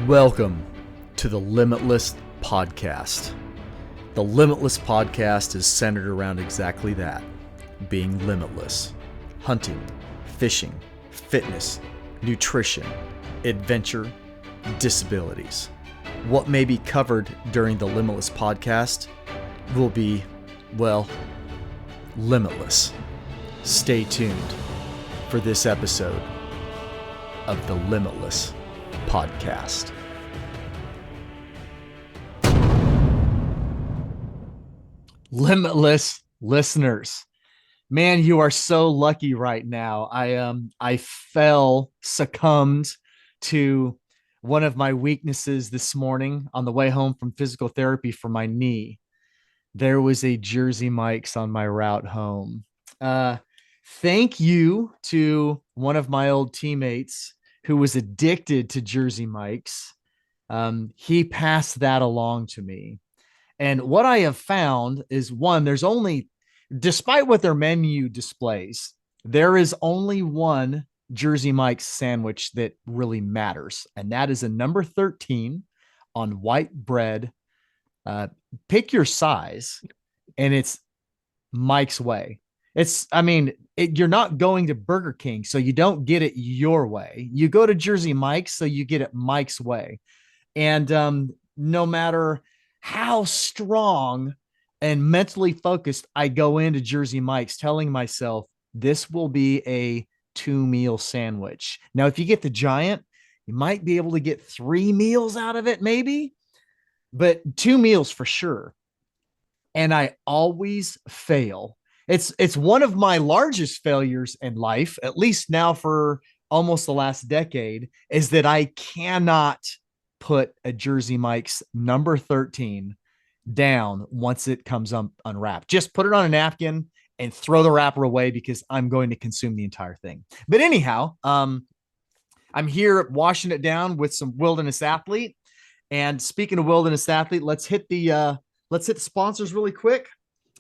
Welcome to the Limitless Podcast. The Limitless Podcast is centered around exactly that, being limitless. Hunting, fishing, fitness, nutrition, adventure, disabilities. What may be covered during the Limitless Podcast will be, well, limitless. Stay tuned for this episode of the Limitless Podcast. Limitless listeners, man, you are so lucky right now. I succumbed to one of my weaknesses this morning on the way home from physical therapy for my knee. There was a Jersey Mike's on my route home. Thank you to one of my old teammates who was addicted to Jersey Mike's. He passed that along to me. And what I have found is, one, despite what their menu displays, there is only one Jersey Mike's sandwich that really matters. And that is a number 13 on white bread. Pick your size, and it's Mike's Way. You're not going to Burger King, so you don't get it your way. You go to Jersey Mike's, so you get it Mike's way. And no matter how strong and mentally focused I go into Jersey Mike's, telling myself this will be a 2-meal sandwich. Now, if you get the giant, you might be able to get 3 meals out of it, maybe, but 2 meals for sure. And I always fail. It's one of my largest failures in life, at least now for almost the last decade, is that I cannot put a Jersey Mike's number 13 down once it comes unwrapped. Just put it on a napkin and throw the wrapper away because I'm going to consume the entire thing. But anyhow, I'm here washing it down with some Wilderness Athlete. And speaking of Wilderness Athlete, let's hit the sponsors really quick.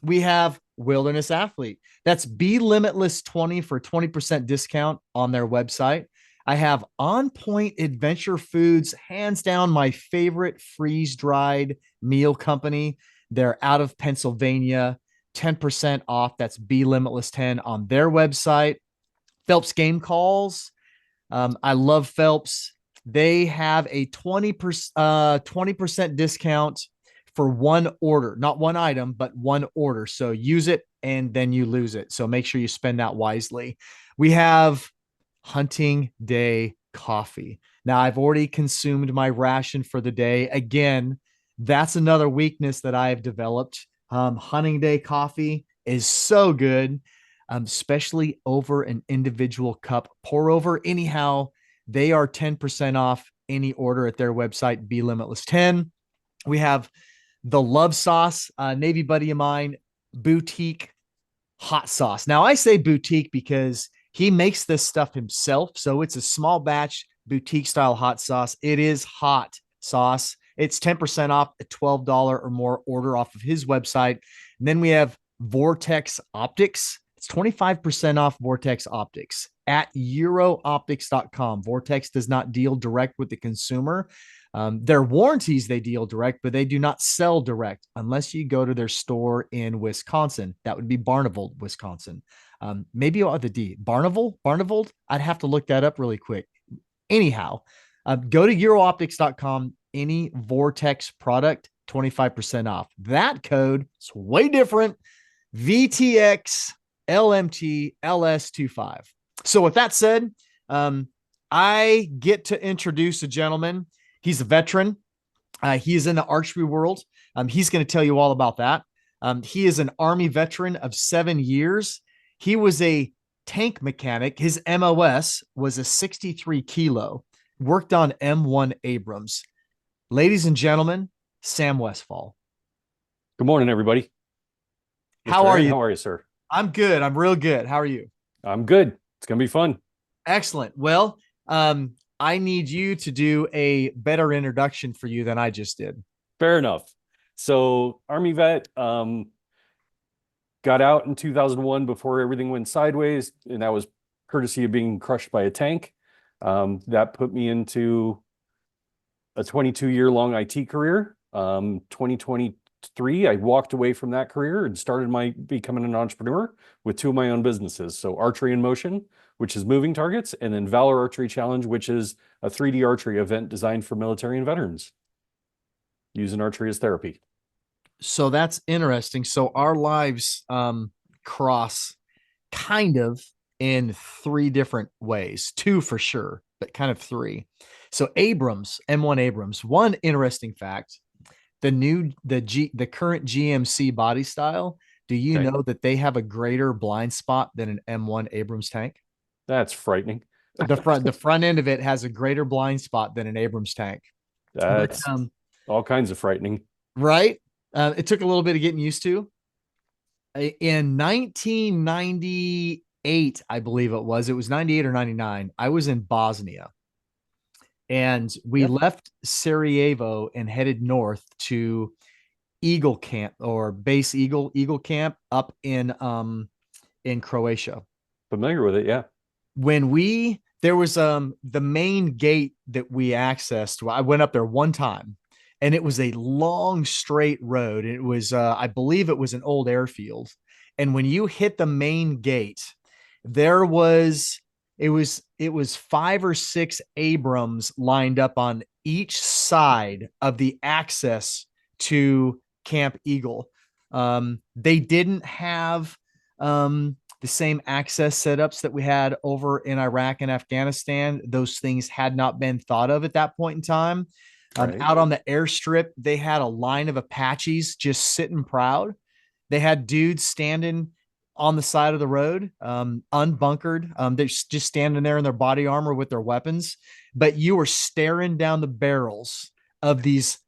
We have Wilderness Athlete. That's Be Limitless 20 for 20% discount on their website. I have On Point Adventure Foods, hands down my favorite freeze-dried meal company. They're out of Pennsylvania, 10% off. That's Be Limitless 10 on their website. Phelps Game Calls. I love Phelps. They have a 20% discount for one order, not one item, but one order. So use it and then you lose it. So make sure you spend that wisely. We have Hunting Day Coffee. Now, I've already consumed my ration for the day. Again, that's another weakness that I have developed. Hunting Day Coffee is so good, especially over an individual cup pour over. Anyhow, they are 10% off any order at their website, Be Limitless 10. We have the Love Sauce, Navy buddy of mine, boutique hot sauce. Now, I say boutique because he makes this stuff himself. So it's a small batch boutique style hot sauce. It is hot sauce. It's 10% off a $12 or more order off of his website. And then we have Vortex Optics. It's 25% off Vortex Optics at eurooptics.com. Vortex does not deal direct with the consumer. Their warranties, they deal direct, but they do not sell direct unless you go to their store in Wisconsin. That would be Barneveld, Wisconsin. Maybe the D. Barneveld? I'd have to look that up really quick. Anyhow, go to eurooptics.com. Any Vortex product, 25% off. That code is way different. VTX LMT LS25. So with that said, I get to introduce a gentleman. He's a veteran. He is in the archery world. He's going to tell you all about that. He is an Army veteran of 7 years. He was a tank mechanic. His MOS was a 63 kilo, worked on M1 Abrams. Ladies and gentlemen, Sam Westfall. Good morning, everybody. How are you? How are you, sir? I'm good. I'm real good. How are you? I'm good. It's going to be fun. Excellent. Well, I need you to do a better introduction for you than I just did. Fair enough. So, Army vet, got out in 2001 before everything went sideways, and that was courtesy of being crushed by a tank. That put me into a 22-year-long IT career. 2023, I walked away from that career and started becoming an entrepreneur with two of my own businesses. So Archery in Motion, which is moving targets, and then Valor Archery Challenge, which is a 3D archery event designed for military and veterans using archery as therapy. So that's interesting. So our lives cross kind of in three different ways, two for sure, but kind of three. So Abrams, M1 Abrams, one interesting fact, the current GMC body style, do you Okay. know that they have a greater blind spot than an M1 Abrams tank? That's frightening. The front end of it has a greater blind spot than an Abrams tank. But That's all kinds of frightening. right, it took a little bit of getting used to. In 1998, I believe it was 98 or 99. I was in Bosnia, and we Yep. left Sarajevo and headed north to Eagle Camp, or Base Eagle Camp, up in Croatia. Familiar with it, yeah. When we there was the main gate that we accessed. I went up there one time, and it was a long straight road. It was I believe it was an old airfield. And when you hit the main gate, there was it was five or six Abrams lined up on each side of the access to Camp Eagle. They didn't have the same access setups that we had over in Iraq and Afghanistan. Those things had not been thought of at that point in time. Right. Out on the airstrip, they had a line of Apaches just sitting proud. They had dudes standing on the side of the road, unbunkered. They're just standing there in their body armor with their weapons, but you were staring down the barrels of these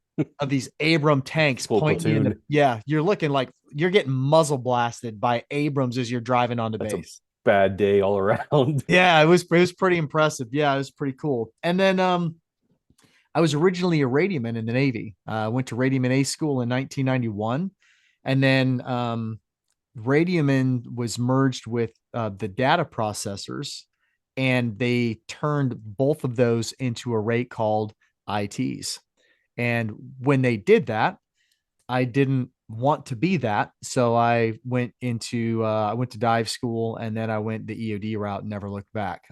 Abram tanks Full pointing you in the, platoon. yeah, you're looking like you're getting muzzle blasted by Abrams as you're driving onto That's a base. bad day all around. Yeah, it was pretty impressive. Yeah, it was pretty cool. And then I was originally a radioman in the Navy. I went to radioman A school in 1991, and then radioman was merged with the data processors, and they turned both of those into a rate called ITs. And when they did that, I didn't want to be that, so I went to dive school, and then I went the EOD route and never looked back.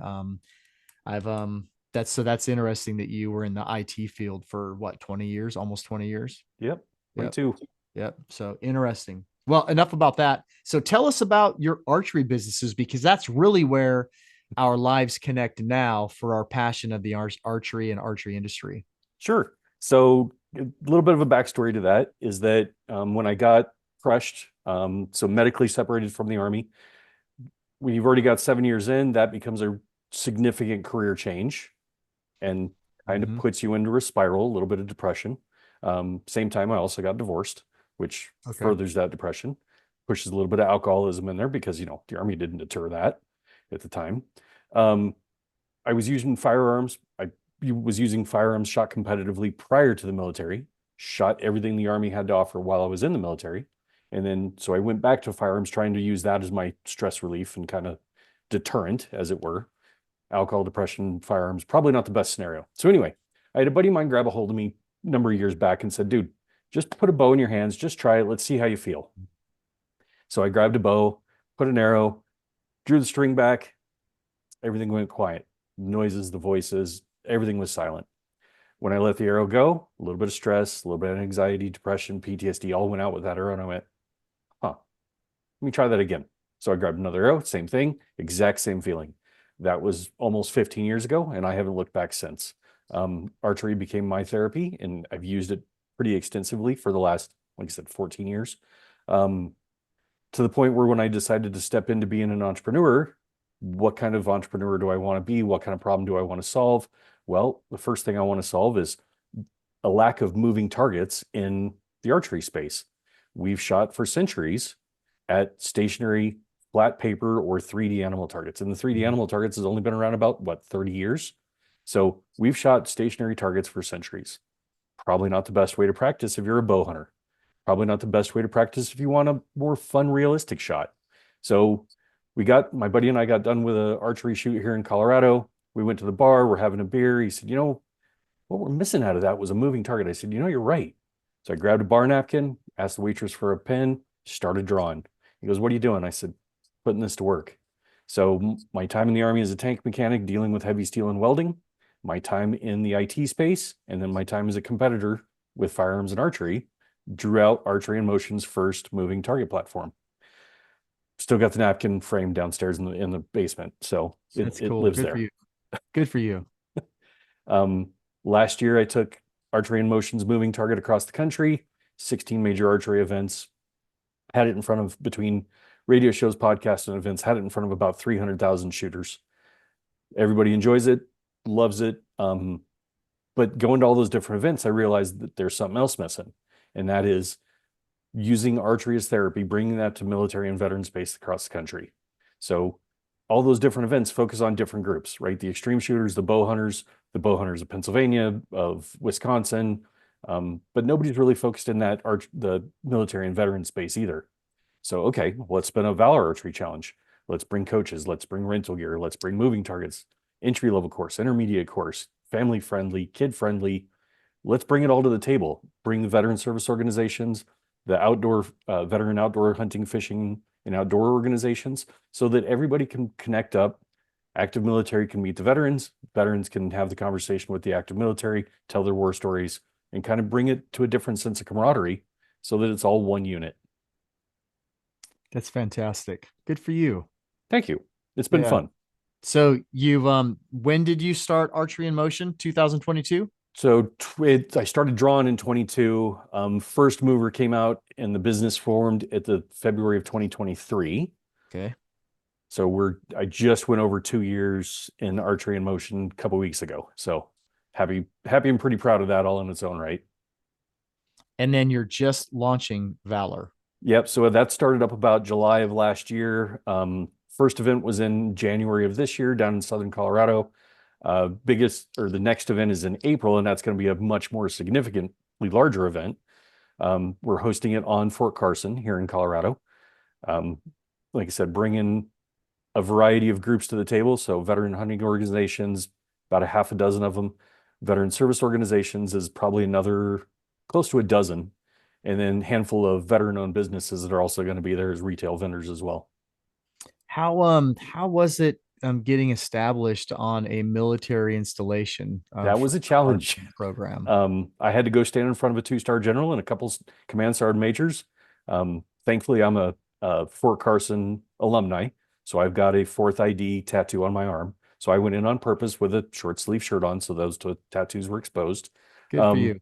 I've that's interesting that you were in the IT field for what, 20 years, almost 20 years. Yep. Yep. 22. Yep. So interesting. Well, enough about that. So tell us about your archery businesses, because that's really where our lives connect now for our passion of the archery and archery industry. Sure. So a little bit of a backstory to that is that when I got crushed, so medically separated from the Army, when you've already got 7 years in, that becomes a significant career change and kind of Mm-hmm. puts you into a spiral, a little bit of depression. Same time, I also got divorced, which Okay. furthers that depression, pushes a little bit of alcoholism in there because, the Army didn't deter that at the time. Um, I was using firearms. I was using firearms, shot competitively prior to the military, shot everything the Army had to offer while I was in the military. And then, so I went back to firearms, trying to use that as my stress relief and kind of deterrent, as it were. Alcohol, depression, firearms, probably not the best scenario. So anyway, I had a buddy of mine grab a hold of me a number of years back and said, dude, just put a bow in your hands, just try it. Let's see how you feel. So I grabbed a bow, put an arrow, drew the string back, everything went quiet. Noises, the voices, everything was silent. When I let the arrow go, a little bit of stress, a little bit of anxiety, depression, PTSD all went out with that arrow. And I went, huh, let me try that again. So I grabbed another arrow, same thing, exact same feeling. That was almost 15 years ago, and I haven't looked back since. Archery became my therapy, and I've used it pretty extensively for the last, like I said, 14 years. To the point where when I decided to step into being an entrepreneur, what kind of entrepreneur do I want to be? What kind of problem do I want to solve? Well, the first thing I want to solve is a lack of moving targets in the archery space. We've shot for centuries at stationary flat paper or 3D animal targets. And the 3D Mhm. animal targets has only been around about, what, 30 years? So we've shot stationary targets for centuries. Probably not the best way to practice if you're a bow hunter. Probably not the best way to practice if you want a more fun, realistic shot. So my buddy and I got done with an archery shoot here in Colorado. We went to the bar, we're having a beer. He said, what we're missing out of that was a moving target. I said, you're right. So I grabbed a bar napkin, asked the waitress for a pen, started drawing. He goes, what are you doing? I said, putting this to work. So my time in the Army as a tank mechanic dealing with heavy steel and welding, my time in the IT space, and then my time as a competitor with firearms and archery, drew out Archery in Motion's first moving target platform. Still got the napkin frame downstairs in the basement. So That's it cool. lives Good for there. you. Good for you. Um, Last year I took Archery in Motion's moving target across the country, 16 major archery events, had it in front of between radio shows, podcasts, and events, had it in front of about 300,000 shooters. Everybody enjoys it, loves it. But going to all those different events, I realized that there's something else missing. And that is using archery as therapy, bringing that to military and veteran space across the country. So all those different events focus on different groups, right? The extreme shooters, the bow hunters of Pennsylvania, of Wisconsin, but nobody's really focused in the military and veteran space either. So, okay, let's spin a Valor Archery Challenge. Let's bring coaches. Let's bring rental gear. Let's bring moving targets, entry level course, intermediate course, family friendly, kid friendly. Let's bring it all to the table. Bring the veteran service organizations, the outdoor veteran outdoor hunting, fishing, and outdoor organizations, so that everybody can connect up. Active military can meet the veterans. Veterans can have the conversation with the active military, tell their war stories, and kind of bring it to a different sense of camaraderie, so that it's all one unit. That's fantastic. Good for you. Thank you. It's been Yeah. fun. So you've when did you start Archery in Motion? 2022? So I started drawing in 22. First mover came out and the business formed at the February of 2023. Okay. So I just went over 2 years in Archery in Motion a couple weeks ago. So happy and pretty proud of that all in its own right. And then you're just launching Valor. Yep. So that started up about July of last year. First event was in January of this year down in Southern Colorado. The next event is in April, and that's going to be a much more significantly larger event. We're hosting it on Fort Carson here in Colorado. Like I said, bringing a variety of groups to the table. So veteran hunting organizations, about a half a dozen of them. Veteran service organizations is probably another close to a dozen. And then a handful of veteran-owned businesses that are also going to be there as retail vendors as well. How was it getting established on a military installation That for was a the challenge. marketing program? I had to go stand in front of a two-star general and a couple command sergeant majors. Thankfully, I'm a Fort Carson alumni, so I've got a fourth ID tattoo on my arm. So I went in on purpose with a short sleeve shirt on, so those two tattoos were exposed. Good for you.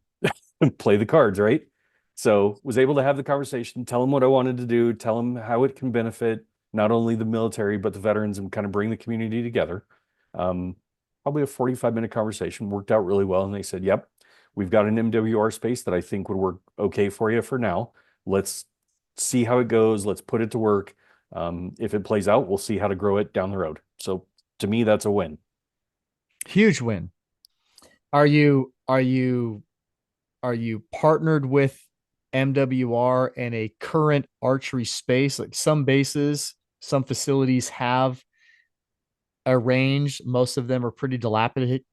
Play the cards, right? So was able to have the conversation, tell them what I wanted to do, tell them how it can benefit not only the military but the veterans, and kind of bring the community together. Um, Probably a 45-minute conversation, worked out really well, and they said, "Yep, we've got an MWR space that I think would work okay for you for now. Let's see how it goes. Let's put it to work. If it plays out, we'll see how to grow it down the road." So to me, that's a win. Huge win. Are you partnered with MWR in a current archery space? Like some bases, some facilities have arranged. Most of them are pretty dilapidated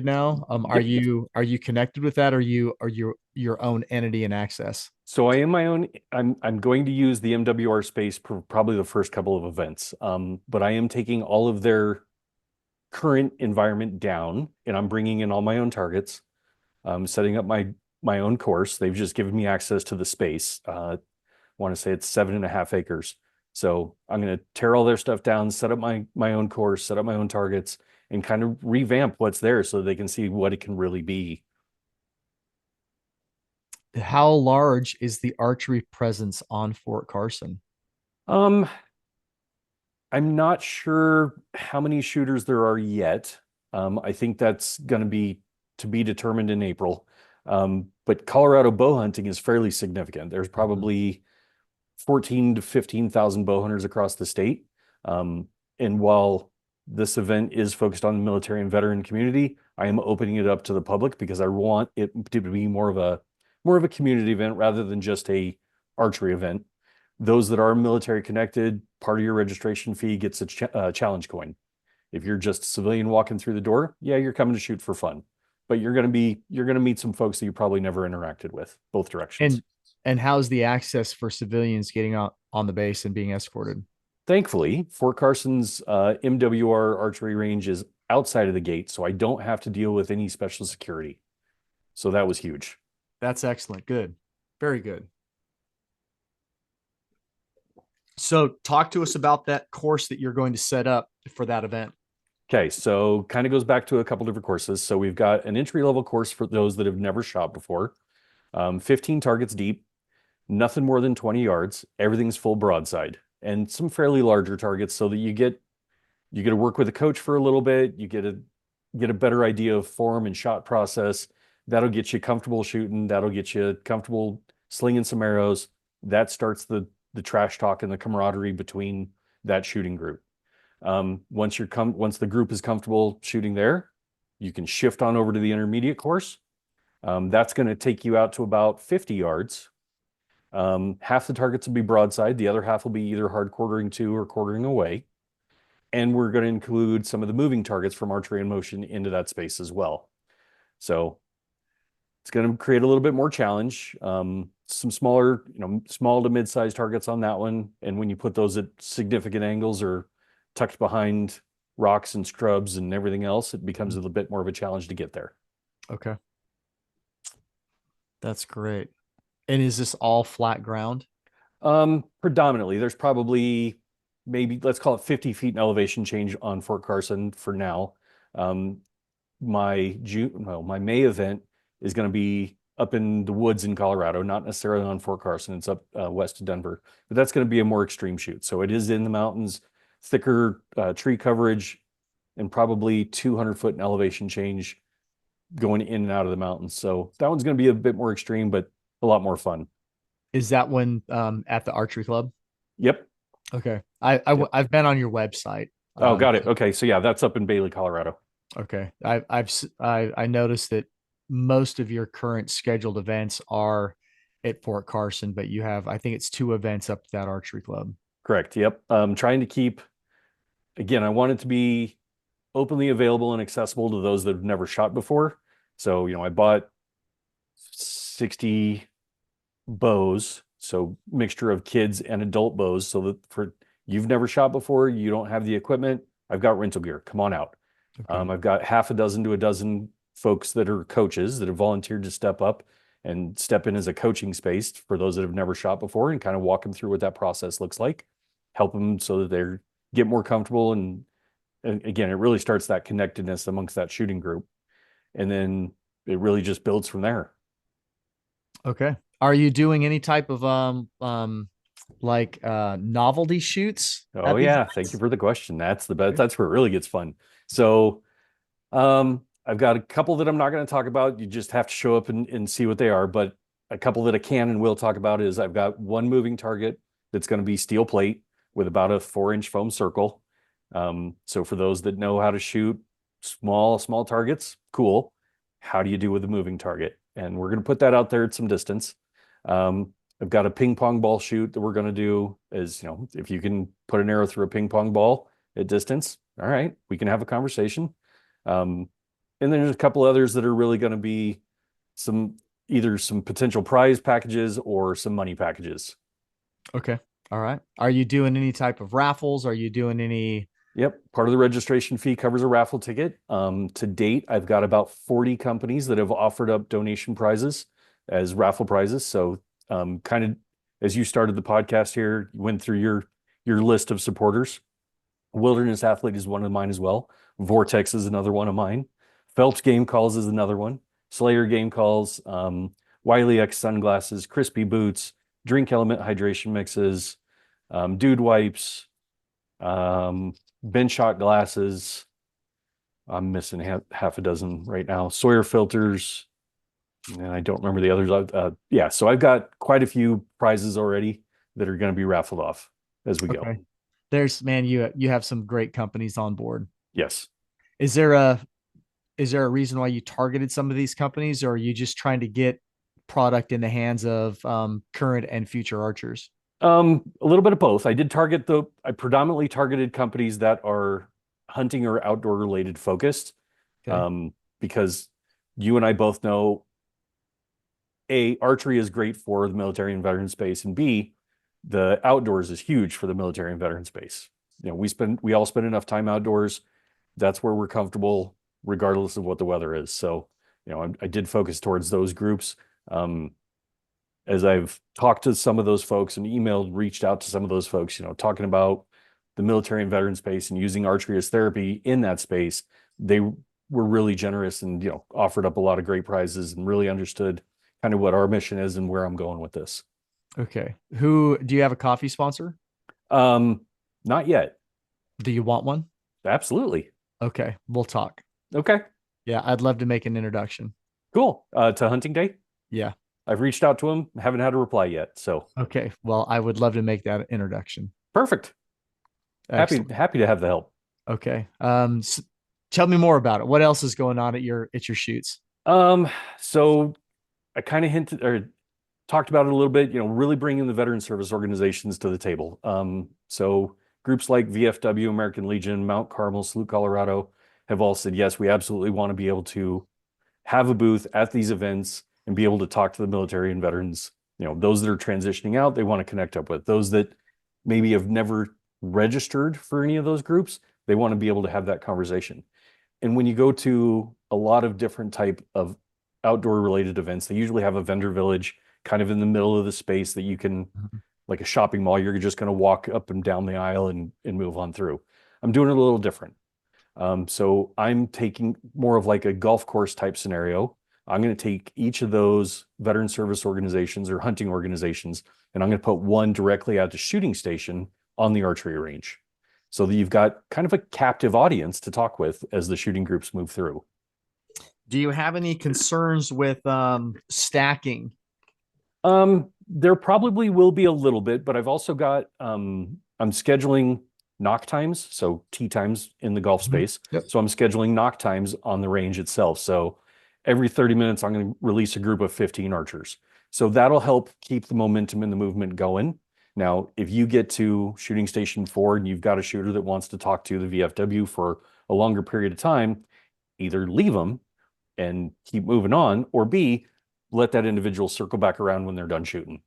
now. Yep. Are you connected with that? Or are you your own entity and access? So I am my own. I'm going to use the MWR space for probably the first couple of events. But I am taking all of their current environment down, and I'm bringing in all my own targets. Setting up my own course. They've just given me access to the space. I want to say it's 7.5 acres. So I'm going to tear all their stuff down, set up my own course, set up my own targets, and kind of revamp what's there so they can see what it can really be. How large is the archery presence on Fort Carson? Um, I'm not sure how many shooters there are yet. I think that's going to be determined in April. But Colorado bow hunting is fairly significant. There's probably 14 to 15,000 bow hunters across the state. And while this event is focused on the military and veteran community, I am opening it up to the public because I want it to be more of a community event rather than just a archery event. Those that are military connected, part of your registration fee gets a challenge coin. If you're just a civilian walking through the door, yeah, you're coming to shoot for fun. but you're gonna meet some folks that you probably never interacted with, both directions. And how's the access for civilians getting on the base and being escorted? Thankfully, Fort Carson's MWR archery range is outside of the gate, so I don't have to deal with any special security. So that was huge. That's excellent. Good. Very good. So talk to us about that course that you're going to set up for that event. Okay, so kind of goes back to a couple different courses. So we've got an entry level course for those that have never shot before, 15 targets deep, nothing more than 20 yards. Everything's full broadside, and some fairly larger targets so that you get to work with a coach for a little bit. You get a better idea of form and shot process. That'll get you comfortable shooting. That'll get you comfortable slinging some arrows. That starts the trash talk and the camaraderie between that shooting group. Once the group is comfortable shooting there, you can shift on over to the intermediate course. That's going to take you out to about 50 yards. Half the targets will be broadside. The other half will be either hard quartering to or quartering away. And we're going to include some of the moving targets from archery in motion into that space as well. So it's going to create a little bit more challenge. Some smaller, small to mid-sized targets on that one. And when you put those at significant angles or tucked behind rocks and scrubs and everything else, it becomes a little bit more of a challenge to get there. Okay. That's great. And is this all flat ground? Predominantly, there's probably maybe let's call it 50 feet in elevation change on Fort Carson for now. My May event is going to be up in the woods in Colorado, not necessarily on Fort Carson. It's up west of Denver, but that's going to be a more extreme shoot. So it is in the mountains, thicker tree coverage, and probably 200-foot in elevation change going in and out of the mountains. So that one's going to be a bit more extreme, but a lot more fun. Is that one at the archery club? Yep. Okay. Yep. I've been on your website. Oh, got it. Okay. So yeah, that's up in Bailey, Colorado. Okay. I noticed that most of your current scheduled events are at Fort Carson, but you have, I think it's 2 events up at that archery club. Correct. Yep. Trying to keep, again, I want it to be openly available and accessible to those that have never shot before. So, I bought 60 bows, so mixture of kids and adult bows, so that for you've never shot before, you don't have the equipment, I've got rental gear. Come on out. Okay. I've got half a dozen to a dozen folks that are coaches that have volunteered to step up and step in as a coaching space for those that have never shot before and kind of walk them through what that process looks like, help them so that they get more comfortable. And again, it really starts that connectedness amongst that shooting group. And then it really just builds from there. Okay. Are you doing any type of like novelty shoots Oh at these yeah, thank you events? for the question. That's the best. That's where it really gets fun. So, I've got a couple that I'm not going to talk about. You just have to show up and see what they are. But a couple that I can and will talk about is I've got one moving target that's going to be steel plate with about a 4-inch foam circle. So for those that know how to shoot small targets, cool. How do you do with a moving target? And we're going to put that out there at some distance. I've got a ping pong ball shoot that we're going to do is, if you can put an arrow through a ping pong ball at distance, all right, we can have a conversation. And then there's a couple others that are really going to be either some potential prize packages or some money packages. Okay. All right. Are you doing any type of raffles? Are you doing any? Yep. Part of the registration fee covers a raffle ticket. To date, I've got about 40 companies that have offered up donation prizes as raffle prizes. So, kind of as you started the podcast here, you went through your list of supporters. Wilderness Athlete is one of mine as well. Vortex is another one of mine. Phelps Game Calls is another one. Slayer Game Calls, Wiley X Sunglasses, Crispy Boots, Drink Element Hydration Mixes, Dude Wipes, Ben Shot Glasses. I'm missing half a dozen right now. Sawyer Filters, and I don't remember the others. Yeah, so I've got quite a few prizes already that are going to be raffled off as we go. Okay. Man, you have some great companies on board. Yes. Is there a reason why you targeted some of these companies, or are you just trying to get product in the hands of current and future archers? A little bit of both. I predominantly targeted companies that are hunting or outdoor related focused, Okay. because you and I both know A, archery is great for the military and veteran space, and B, the outdoors is huge for the military and veteran space. We all spend enough time outdoors. That's where we're comfortable, regardless of what the weather is. So, I did focus towards those groups. Um, as I've talked to some of those folks and emailed, reached out to some of those folks, talking about the military and veteran space and using archery as therapy in that space, they were really generous and, offered up a lot of great prizes and really understood kind of what our mission is and where I'm going with this. Okay. Who do you have a coffee sponsor? Um, Not yet. Do you want one? Absolutely. Okay, we'll talk. Okay, Yeah, I'd love to make an introduction. cool. To hunting day. Yeah. I've reached out to him, haven't had a reply yet. So Okay. Well, I would love to make that introduction. perfect. Happy, Excellent. happy to have the help. Okay. Tell me more about it. What else is going on at your shoots? Um, so I kind of hinted or talked about it a little bit, really bringing the veteran service organizations to the table. So groups like VFW, American Legion, Mount Carmel, Salute, Colorado have all said, yes, we absolutely want to be able to have a booth at these events and be able to talk to the military and veterans, those that are transitioning out, they want to connect up with those that maybe have never registered for any of those groups. They want to be able to have that conversation. And when you go to a lot of different type of outdoor related events, they usually have a vendor village kind of in the middle of the space that you can, Mhm. like a shopping mall, you're just going to walk up and down the aisle and move on through. I'm doing it a little different. So I'm taking more of like a golf course type scenario. I'm going to take each of those veteran service organizations or hunting organizations, and I'm going to put one directly at the shooting station on the archery range. So that you've got kind of a captive audience to talk with as the shooting groups move through. Do you have any concerns with stacking? There probably will be a little bit, but I've also got I'm scheduling knock times, so tee times in the golf Mhm. space. Yep. So I'm scheduling knock times on the range itself. So every 30 minutes, I'm going to release a group of 15 archers. So that'll help keep the momentum and the movement going. Now, if you get to shooting station 4 and you've got a shooter that wants to talk to the VFW for a longer period of time, either leave them and keep moving on, or B, let that individual circle back around when they're done shooting.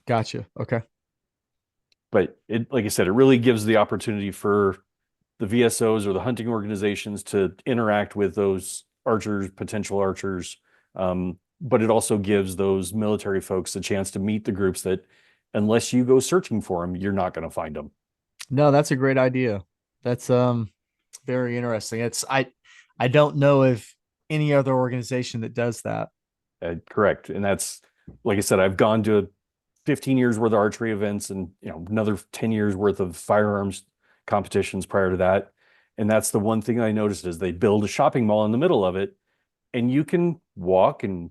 Gotcha. Okay. But it, like I said, it really gives the opportunity for the VSOs or the hunting organizations to interact with those archers, potential archers. But it also gives those military folks a chance to meet the groups that, unless you go searching for them, you're not going to find them. No, that's a great idea. That's very interesting. I don't know if any other organization that does that. Correct. And that's, like I said, I've gone to 15 years worth of archery events and another 10 years worth of firearms competitions prior to that. And that's the one thing I noticed is they build a shopping mall in the middle of it, and you can walk and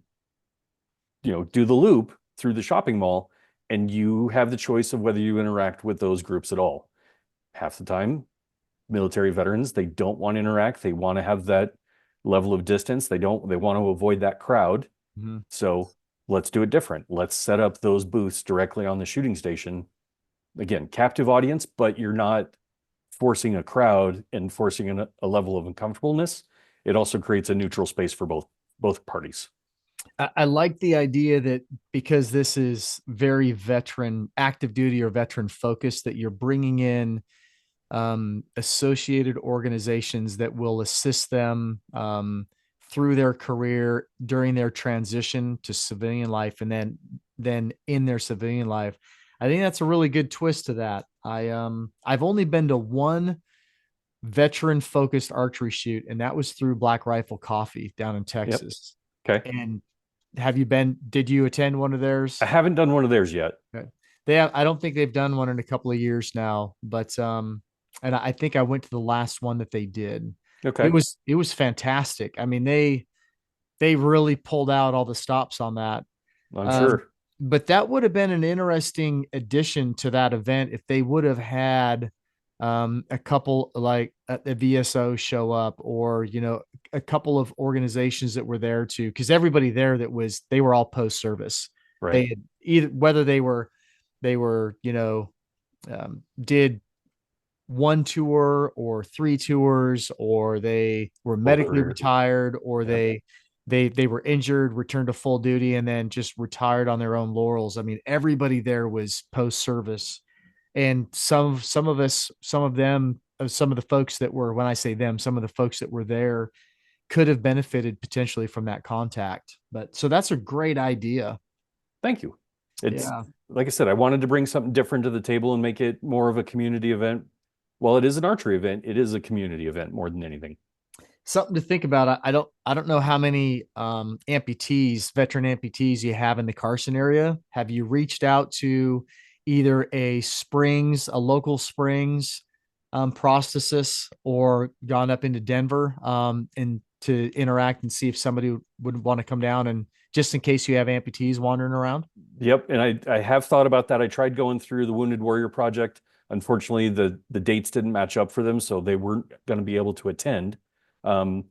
do the loop through the shopping mall, and you have the choice of whether you interact with those groups at all. Half the time, military veterans, they don't want to interact. They want to have that level of distance. They want to avoid that crowd. Mhm. So let's do it different. Let's set up those booths directly on the shooting station. Again, captive audience, but you're not forcing a crowd and forcing a level of uncomfortableness. It also creates a neutral space for both parties. I like the idea that because this is very veteran, active duty or veteran focused, that you're bringing in associated organizations that will assist them through their career during their transition to civilian life, and then in their civilian life. I think that's a really good twist to that. I've only been to one veteran focused archery shoot, and that was through Black Rifle Coffee down in Yep. Texas. Okay. And did you attend one of I theirs? haven't done one of theirs yet. Okay. I don't think they've done one in a couple of years now, but and I think I went to the last one that they did. Okay. It was fantastic. I mean, they really pulled out all the stops on that. I'm Um, sure. but that would have been an interesting addition to that event if they would have had a couple like a VSO show up, or a couple of organizations that were there too, because everybody there they were all post service. They Right. had either whether they were did one tour or three tours, or they were Full medically career. retired, or Yep. they were injured, returned to full duty, and then just retired on their own laurels. I mean, everybody there was post service, and some of them, some of the folks that were, when I say them, some of the folks that were there could have benefited potentially from that contact. But so that's a great idea. Thank you. It's Yeah. like I said, I wanted to bring something different to the table and make it more of a community event. While it is an archery event, it is a community event more than anything. Something to think about. I don't know how many amputees, veteran amputees you have in the Carson area. Have you reached out to either a local Springs prosthesis, or gone up into Denver and to interact and see if somebody would want to come down, and just in case you have amputees wandering around? Yep, and I have thought about that. I tried going through the Wounded Warrior Project. Unfortunately, the dates didn't match up for them, so they weren't going to be able to attend. Um,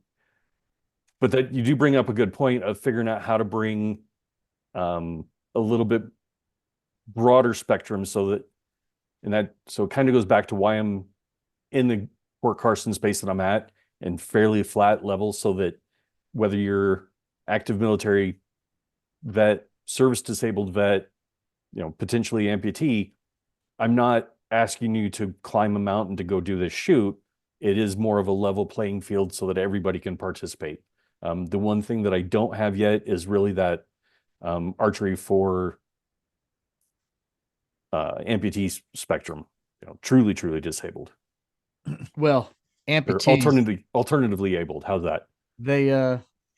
but that you do bring up a good point of figuring out how to bring a little bit broader spectrum so that so it kind of goes back to why I'm in the Fort Carson space that I'm at and fairly flat level so that whether you're active military vet, service disabled vet, potentially amputee, I'm not asking you to climb a mountain to go do this shoot. It is more of a level playing field so that everybody can participate. The one thing that I don't have yet is really that archery for amputee spectrum, truly, truly disabled Well, or amputees, alternatively abled. How's that? they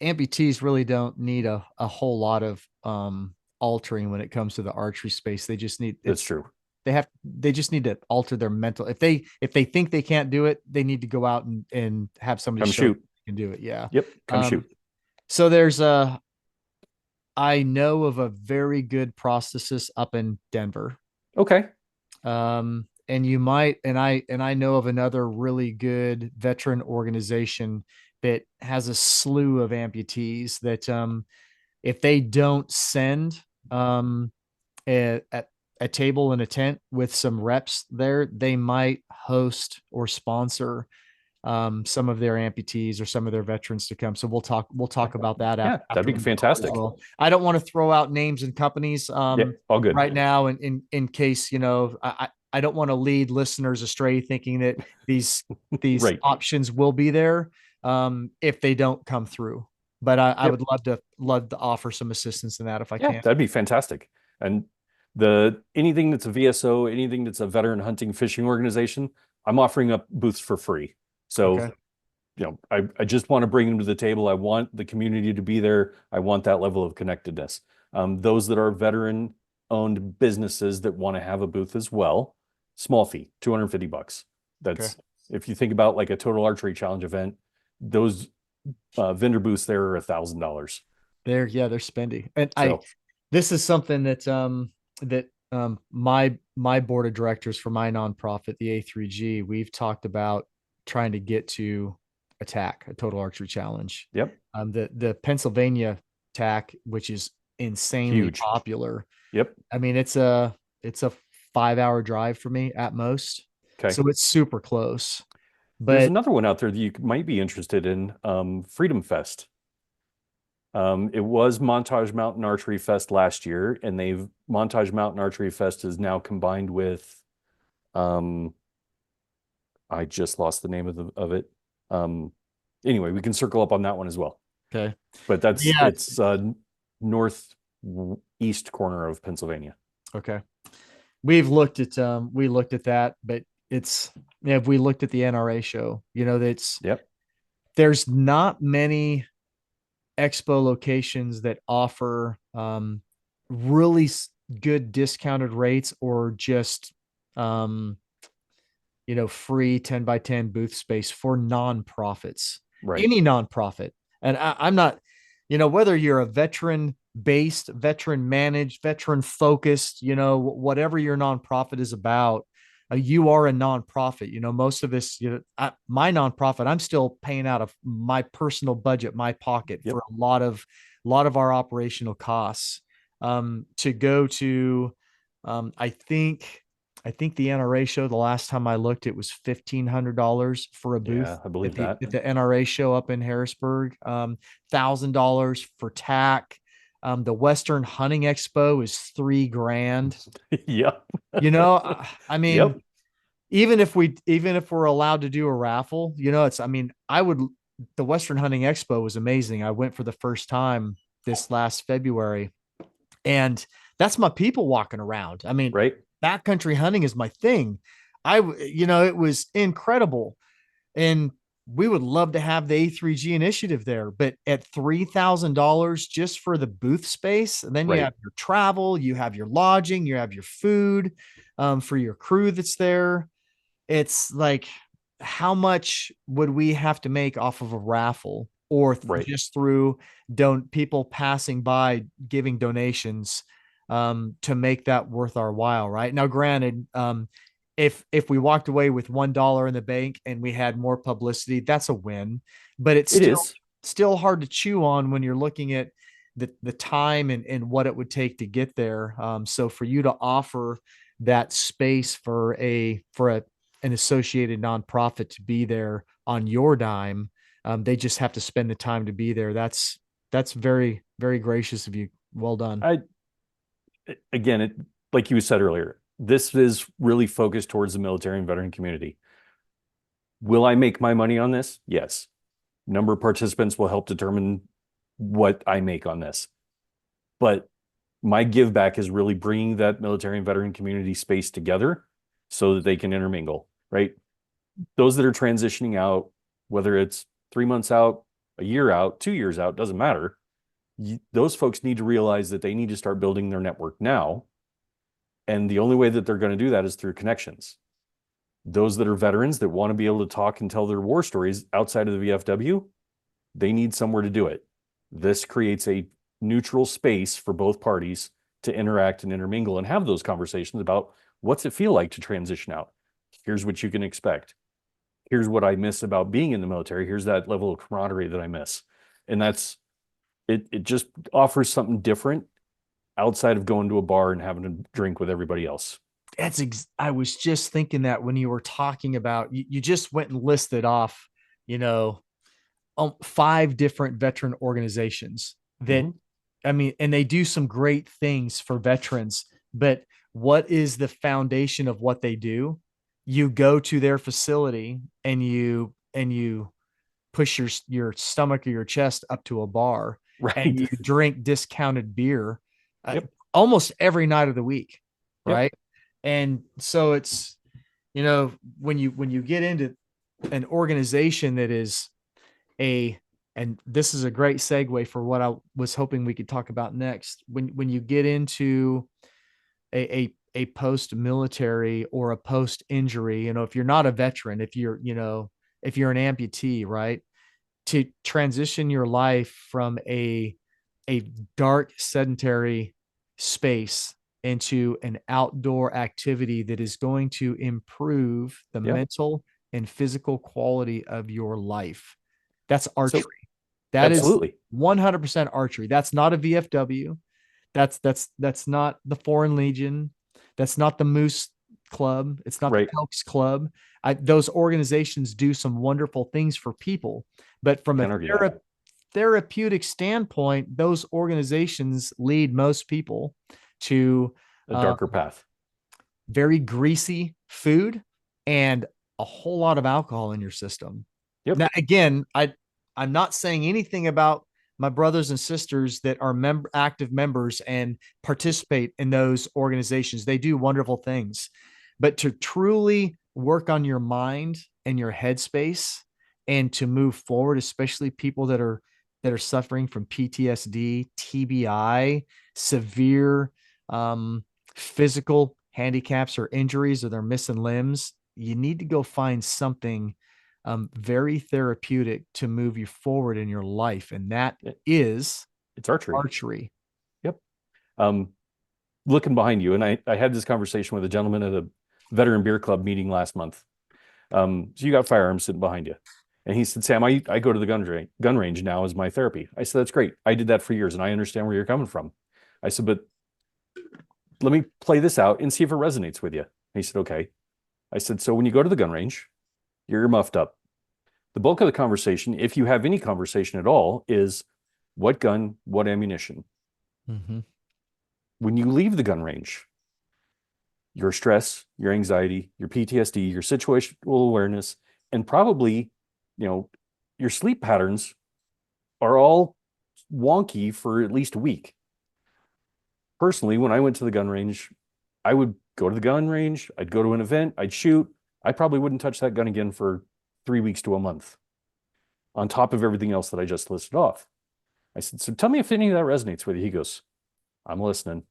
amputees really don't need a whole lot of altering when it comes to the archery space. They just need That's it's true. they just need to alter their mental. If they think they can't do it, they need to go out and have somebody Come show them shoot. they can do it. Yeah. Yep, come Um, shoot. so there's a I know of a very good prosthesis up in Denver. Okay. And you might, and I know of another really good veteran organization that has a slew of amputees that if they don't send um a table and a tent with some reps there, they might host or sponsor some of their amputees or some of their veterans to come. So we'll talk about that Yeah, that'd after be we record as fantastic. well. I don't want to throw out names and companies Yeah, all good. right now, and in case I don't want to lead listeners astray thinking that these Right. options will be there if they don't come through. But I would Yep. love to offer some assistance in that if I Yeah, can. that'd be fantastic. And the anything that's a VSO, anything that's a veteran hunting fishing organization, I'm offering up booths for free. So, Okay. I just want to bring them to the table. I want the community to be there. I want that level of connectedness. Those that are veteran owned businesses that want to have a booth as well, small fee, $250. Okay. That's if you think about like a total archery challenge event, those vendor booths there are $1,000. They're spendy. And I So, this is something that my board of directors for my nonprofit, the A3G, we've talked about trying to get to attack a total archery challenge. yep, The Pennsylvania tack, which is insanely huge. popular. Yep. I mean, it's a 5 hour drive for me at most. Okay. So it's super close. There's But another one out there that you might be interested in, Freedom Fest. It was Montage Mountain Archery Fest last year, and Montage Mountain Archery Fest is now combined with, um, I just lost the name of it. Um, anyway, we can circle up on that one as well. okay. But Yeah. it's northeast corner of Pennsylvania. Okay. We looked at that, but it's yeah, we looked at the NRA show. That's Yep. there's not many expo locations that offer really good discounted rates, or just um free 10 by 10 booth space for nonprofits, Right. any nonprofit. And I'm not, whether you're a veteran based, veteran managed, veteran focused, whatever your nonprofit is about, you are a nonprofit. Most of this, my nonprofit, I'm still paying out of my personal budget, my pocket, Yep. for a lot of our operational costs. To go to, I think I think the NRA show, the last time I looked, it was $1,500 for a booth Yeah, I believe that. at the NRA show up in Harrisburg. $1,000 for tack. The Western Hunting Expo is 3 grand. Yep. I mean, Yep. even if we're allowed to do a raffle, it's I mean, I would the Western Hunting Expo was amazing. I went for the first time this last February, and that's my people walking around. I mean, Right. backcountry hunting is my thing. It was incredible. And we would love to have the A3G initiative there, but at $3,000 just for the booth space, and then you Right. have your travel, you have your lodging, you have your food for your crew that's there. It's like, how much would we have to make off of a raffle or Right. just through don't people passing by giving donations to make that worth our while? Right now, granted, if we walked away with $1 in the bank and we had more publicity, that's a win. But it's It is. still hard to chew on when you're looking at the time and what it would take to get there. So for you to offer that space for a an associated nonprofit to be there on your dime, they just have to spend the time to be there. That's very, very gracious of you. Well done. I again, it like you said earlier, this is really focused towards the military and veteran community. Will I make my money on this? Yes. Number of participants will help determine what I make on this. But my give back is really bringing that military and veteran community space together so that they can intermingle, right? Those that are transitioning out, whether it's 3 months out, a year out, 2 years out, doesn't matter. Those folks need to realize that they need to start building their network now. And the only way that they're going to do that is through connections. Those that are veterans that want to be able to talk and tell their war stories outside of the VFW, they need somewhere to do it. This creates a neutral space for both parties to interact and intermingle and have those conversations about what's it feel like to transition out. Here's what you can expect. Here's what I miss about being in the military. Here's that level of camaraderie that I miss. And that's it. It just offers something different outside of going to a bar and having a drink with everybody else. I was just thinking that when you were talking about, you just went and listed off, you know, 5 different veteran organizations that, Mm-hmm. I mean, and they do some great things for veterans, but what is the foundation of what they do? You go to their facility and you push your stomach or your chest up to a bar and Right. you drink discounted beer Yep. almost every night of the week, Yep. right? And so it's, when you get into an organization that is a and this is a great segue for what I was hoping we could talk about next. When you get into a post military or a post injury, if you're not a veteran, if you're an amputee, right? To transition your life from a dark sedentary space into an outdoor activity that is going to improve the Yep. mental and physical quality of your life. That's So archery. That is absolutely. 100% archery. That's not a VFW. That's not the Foreign Legion. That's not the Moose Club. It's not the Right. Elks Club. Those organizations do some wonderful things for people, but from a Can't argue that. therapeutic standpoint, those organizations lead most people to A uh, darker path. very greasy food and a whole lot of alcohol in your system. Yep. Now, again, I'm not saying anything about my brothers and sisters that are active members and participate in those organizations. They do wonderful things, but to truly work on your mind and your headspace and to move forward, especially people that are suffering from PTSD, TBI, severe physical handicaps or injuries, or they're missing limbs, you need to go find something very therapeutic to move you forward in your life. And that is It's archery. archery. Yep. Um, Looking behind you, and I had this conversation with a gentleman at a veteran beer club meeting last month. So you got firearms sitting behind you. And he said, Sam, I go to the gun range now as my therapy. I said, that's great. I did that for years and I understand where you're coming from. I said, but let me play this out and see if it resonates with you. he said, okay. I said, so when you go to the gun range, you're muffed up. The bulk of the conversation, if you have any conversation at all, is what gun, what ammunition. Mm-hmm. When you leave the gun range, your stress, your anxiety, your PTSD, your situational awareness, and probably, you know, your sleep patterns are all wonky for at least a week. Personally, when I went to the gun range, I would go to the gun range, I'd go to an event, I'd shoot. I probably wouldn't touch that gun again for 3 weeks to a month, on top of everything else that I just listed off. I said, so tell me if any of that resonates with you. He goes, I'm listening.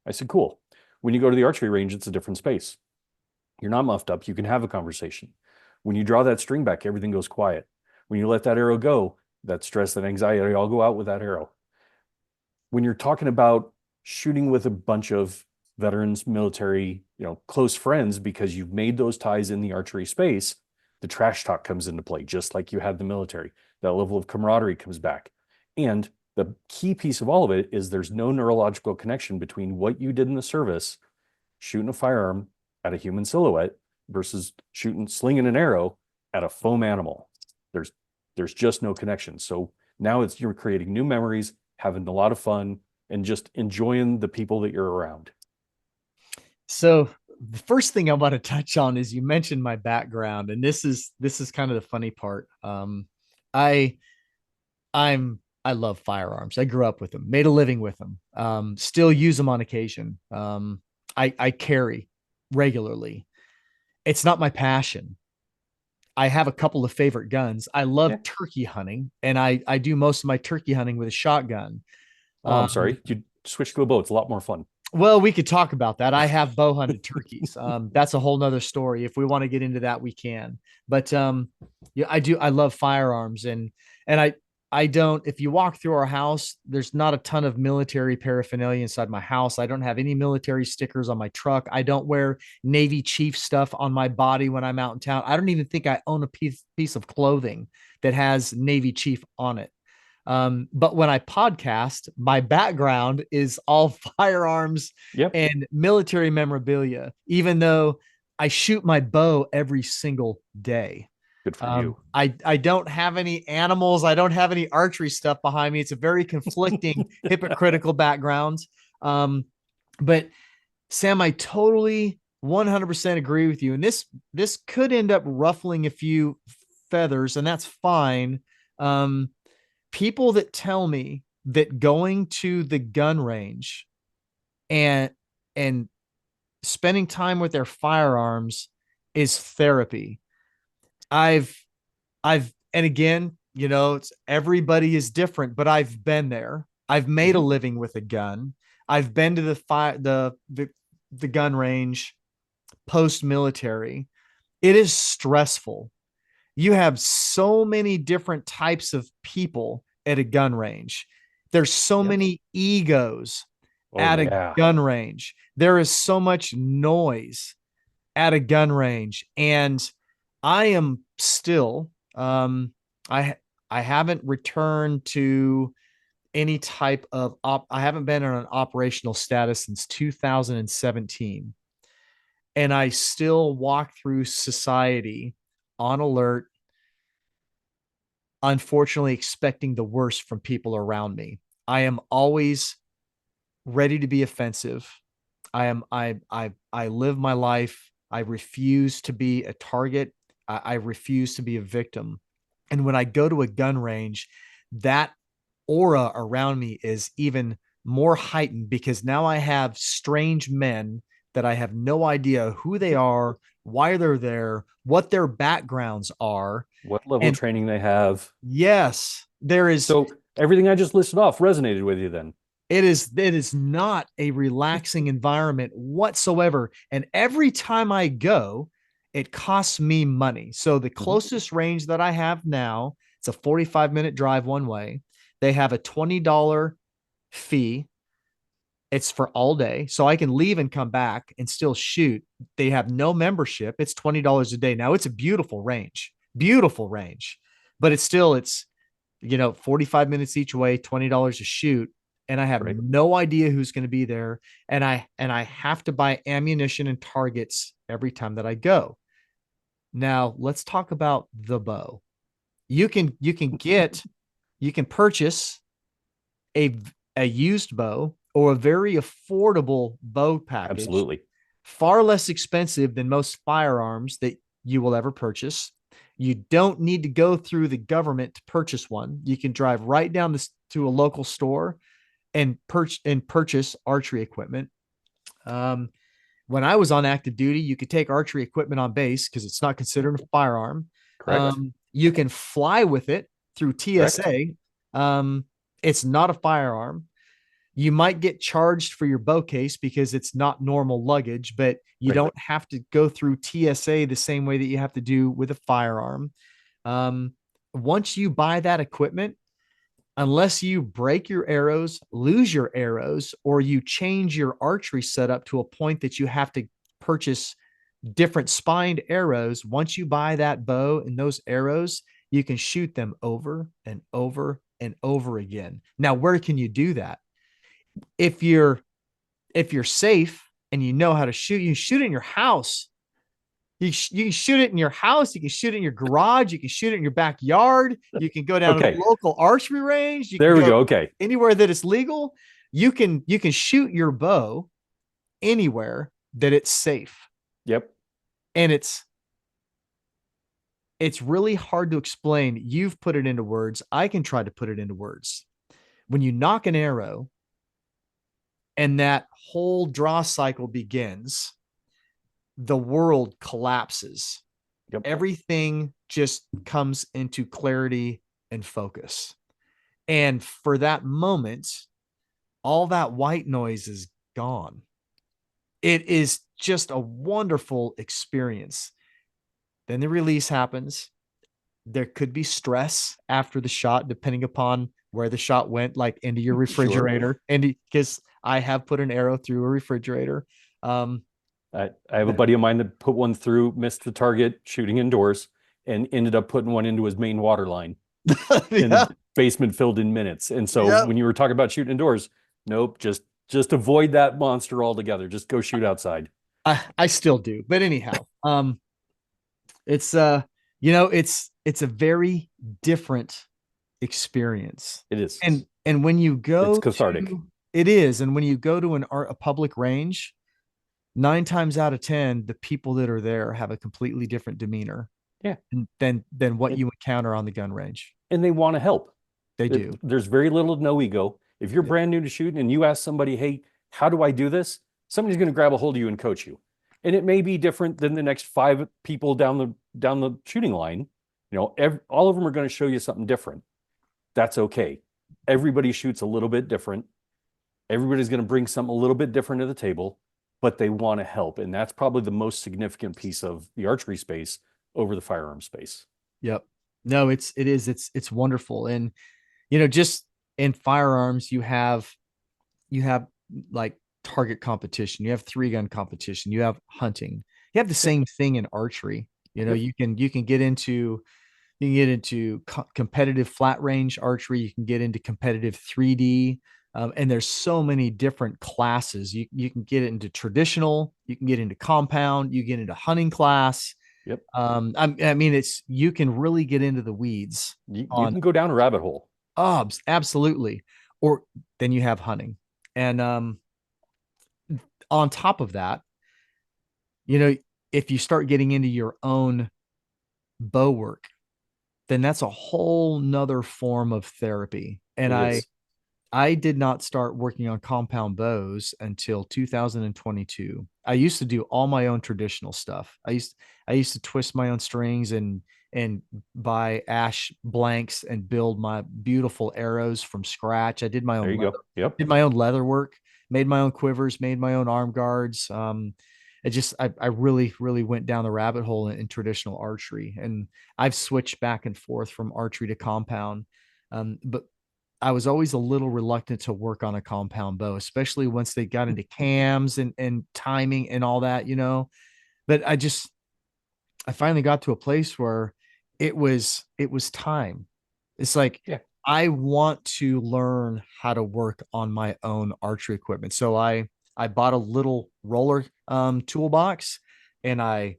I said, cool. When you go to the archery range, it's a different space. You're not muffed up. You can have a conversation. When you draw that string back, everything goes quiet. When you let that arrow go, that stress, that anxiety, all go out with that arrow. When you're talking about shooting with a bunch of veterans, military, close friends, because you've made those ties in the archery space, the trash talk comes into play, just like you had the military. That level of camaraderie comes back. And the key piece of all of it is there's no neurological connection between what you did in the service, shooting a firearm at a human silhouette, versus slinging an arrow at a foam animal. There's just no connection. So now you're creating new memories, having a lot of fun, and just enjoying the people that you're around. So the first thing I want to touch on is you mentioned my background, and this is kind of the funny part. I I love firearms. I grew up with them, made a living with them, still use them on occasion. I carry regularly. It's not my passion. I have a couple of favorite guns. I love Yeah. turkey hunting, and I do most of my turkey hunting with a shotgun. Oh, I'm Um, sorry. You switch to a bow. It's a lot more fun. well, we could talk about that. I have bow hunted turkeys. That's a whole nother story. If we want to get into that, we can. But yeah, I do. I love firearms, and I don't. If you walk through our house, there's not a ton of military paraphernalia inside my house. I don't have any military stickers on my truck. I don't wear Navy Chief stuff on my body when I'm out in town. I don't even think I own a piece of clothing that has Navy Chief on it. But when I podcast, my background is all firearms Yep. and military memorabilia, even though I shoot my bow every single day. Good for you. I don't have any animals. I don't have any archery stuff behind me. It's a very conflicting, hypocritical background. Um, but Sam, I totally 100% agree with you. And this could end up ruffling a few feathers, and that's fine. Um, People that tell me that going to the gun range and and spending time with their firearms is therapy. I've and again, it's everybody is different, but I've been there. I've made a Mhm. living with a gun. I've been to the gun range post military. It is stressful. You have so many different types of people at a gun range. There's so Yep. many egos Oh, at a yeah. gun range. There is so much noise at a gun range. And I am still, I, I haven't returned to any type of I haven't been on an operational status since 2017. And I still walk through society on alert, unfortunately expecting the worst from people around me. I am always ready to be offensive. I live my life. I refuse to be a target. I refuse to be a victim. And when I go to a gun range, that aura around me is even more heightened because now I have strange men that I have no idea who they are, why they're there, what their backgrounds are. What level of And training they have. yes, there is So everything I just listed off resonated with you then. it is not a relaxing environment whatsoever. And every time I go, it costs me money. So the Mhm. closest range that I have now, it's a 45-minute drive one way. They have a $20 fee. It's for all day. So I can leave and come back and still shoot. They have no membership. It's $20 a day. Now it's a beautiful range, but it's 45 minutes each way, $20 a shoot. and I have Right. no idea who's going to be there, and I have to buy ammunition and targets every time that I go. Now, let's talk about the bow. You can purchase a a used bow or a very affordable bow package, Absolutely. far less expensive than most firearms that you will ever purchase. You don't need to go through the government to purchase one. You can drive right down this to a local store and purchase archery equipment. Um, when I was on active duty, you could take archery equipment on base because it's not considered a firearm. Correct. You can fly with it through Correct. TSA. It's not a firearm. You might get charged for your bow case because it's not normal luggage, but you Right. don't have to go through TSA the same way that you have to do with a firearm. Um, Once you buy that equipment, unless you break your arrows, lose your arrows, or you change your archery setup to a point that you have to purchase different spined arrows, once you buy that bow and those arrows, you can shoot them over and over and over again. Now, where can you do that? If you're if you're safe and you know how to shoot, you shoot in your house. You can shoot it in your house. You can shoot it in your garage. You can shoot it in your backyard. You can go down to the Okay. local archery range. You can There we go go. Okay. anywhere that is legal. You can shoot your bow anywhere that it's safe. Yep. And it's really hard to explain. You've put it into words. I can try to put it into words. When you nock an arrow and that whole draw cycle begins, the world collapses. Yep. Everything just comes into clarity and focus. And for that moment, all that white noise is gone. It is just a wonderful experience. Then the release happens. There could be stress after the shot, depending upon where the shot went, like into your Sure. refrigerator. And because I have put an arrow through a refrigerator. Um, I have a buddy of mine that put one through, missed the target shooting indoors, and ended up putting one into his main water line, and yeah. the basement filled in minutes. And so Yeah. when you were talking about shooting indoors, nope, just avoid that monster altogether. Just go shoot outside. I still do. But anyhow, it's it's a very different experience. It is. And when you It's go cathartic. to it is, and when you go to a public range, 9 times out of 10, the people that are there have a completely different demeanor Yeah. than what And, you encounter on the gun range. and they want to help. They do. There's very little to no ego. If you're Yeah. brand new to shooting and you ask somebody, hey, how do I do this? Somebody's going to grab a hold of you and coach you. And it may be different than the next five people down the shooting line. All of them are going to show you something different. That's okay. Everybody shoots a little bit different. Everybody's going to bring something a little bit different to the table, but they want to help. And that's probably the most significant piece of the archery space over the firearm space. Yep. No, it's wonderful. And just in firearms, you have like target competition, you have three gun competition, you have hunting, you have the Yep. same thing in archery. Yep. You can get into competitive flat range archery. You can get into competitive 3D. And there's so many different classes. You can get into traditional, you can get into compound, you get into hunting class. Yep. I mean, you can really get into the weeds You on. can go down a rabbit hole. Oh, absolutely. Or then you have hunting. And on top of that, you know, if you start getting into your own bow work, then that's a whole nother form of therapy. And It I is. I did not start working on compound bows until 2022. I used to do all my own traditional stuff. I used to twist my own strings and buy ash blanks and build my beautiful arrows from scratch. I did my There own you leather, go. Yep. did my own leather work, made my own quivers, made my own arm guards. I really, really went down the rabbit hole in traditional archery, and I've switched back and forth from archery to compound. But I was always a little reluctant to work on a compound bow, especially once they got into cams and timing and all that. But I finally got to a place where it was time. It's like Yeah. I want to learn how to work on my own archery equipment. So I bought a little roller toolbox, and I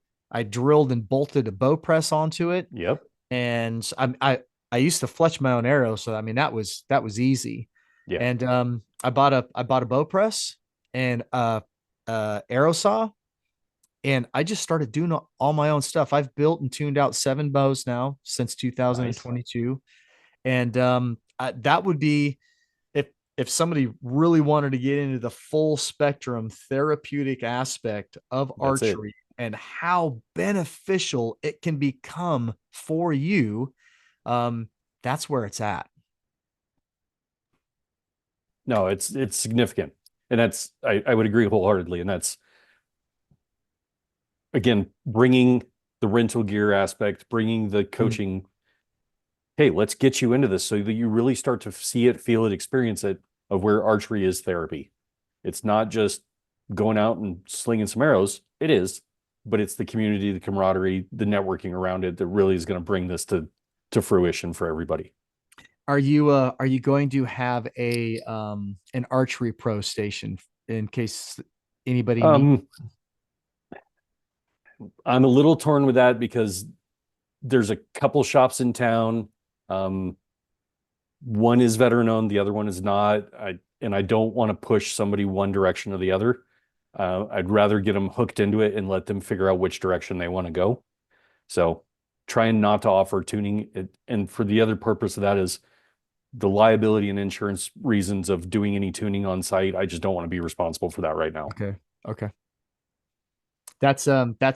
drilled and bolted a bow press onto it, Yep. and I used to fletch my own arrows, so I mean that was easy. Yeah. And I bought a bow press and arrow saw, and I just started doing all my own stuff. I've built and tuned out 7 bows now since Nice. 2022, and that would be if somebody really wanted to get into the full spectrum therapeutic aspect of That's it. archery and how beneficial it can become for you. um, that's where it's at. No, it's significant. And that's I would agree wholeheartedly. And that's again bringing the rental gear aspect, bringing the Mm. coaching. Hey, let's get you into this so that you really start to see it, feel it, experience it of where archery is therapy. It's not just going out and slinging some arrows. It is, but it's the community, the camaraderie, the networking around it that really is going to bring this to fruition for everybody. Are you going to have a an archery pro station in case anybody needs? Um, I'm a little torn with that because there's a couple shops in town. Um, one is veteran owned, the other one is not. I don't want to push somebody one direction or the other. I'd rather get them hooked into it and let them figure out which direction they want to go. So trying not to offer tuning and for the other purpose of that is the liability and insurance reasons of doing any tuning on site. I just don't want to be responsible for that right now. Okay. Okay. That's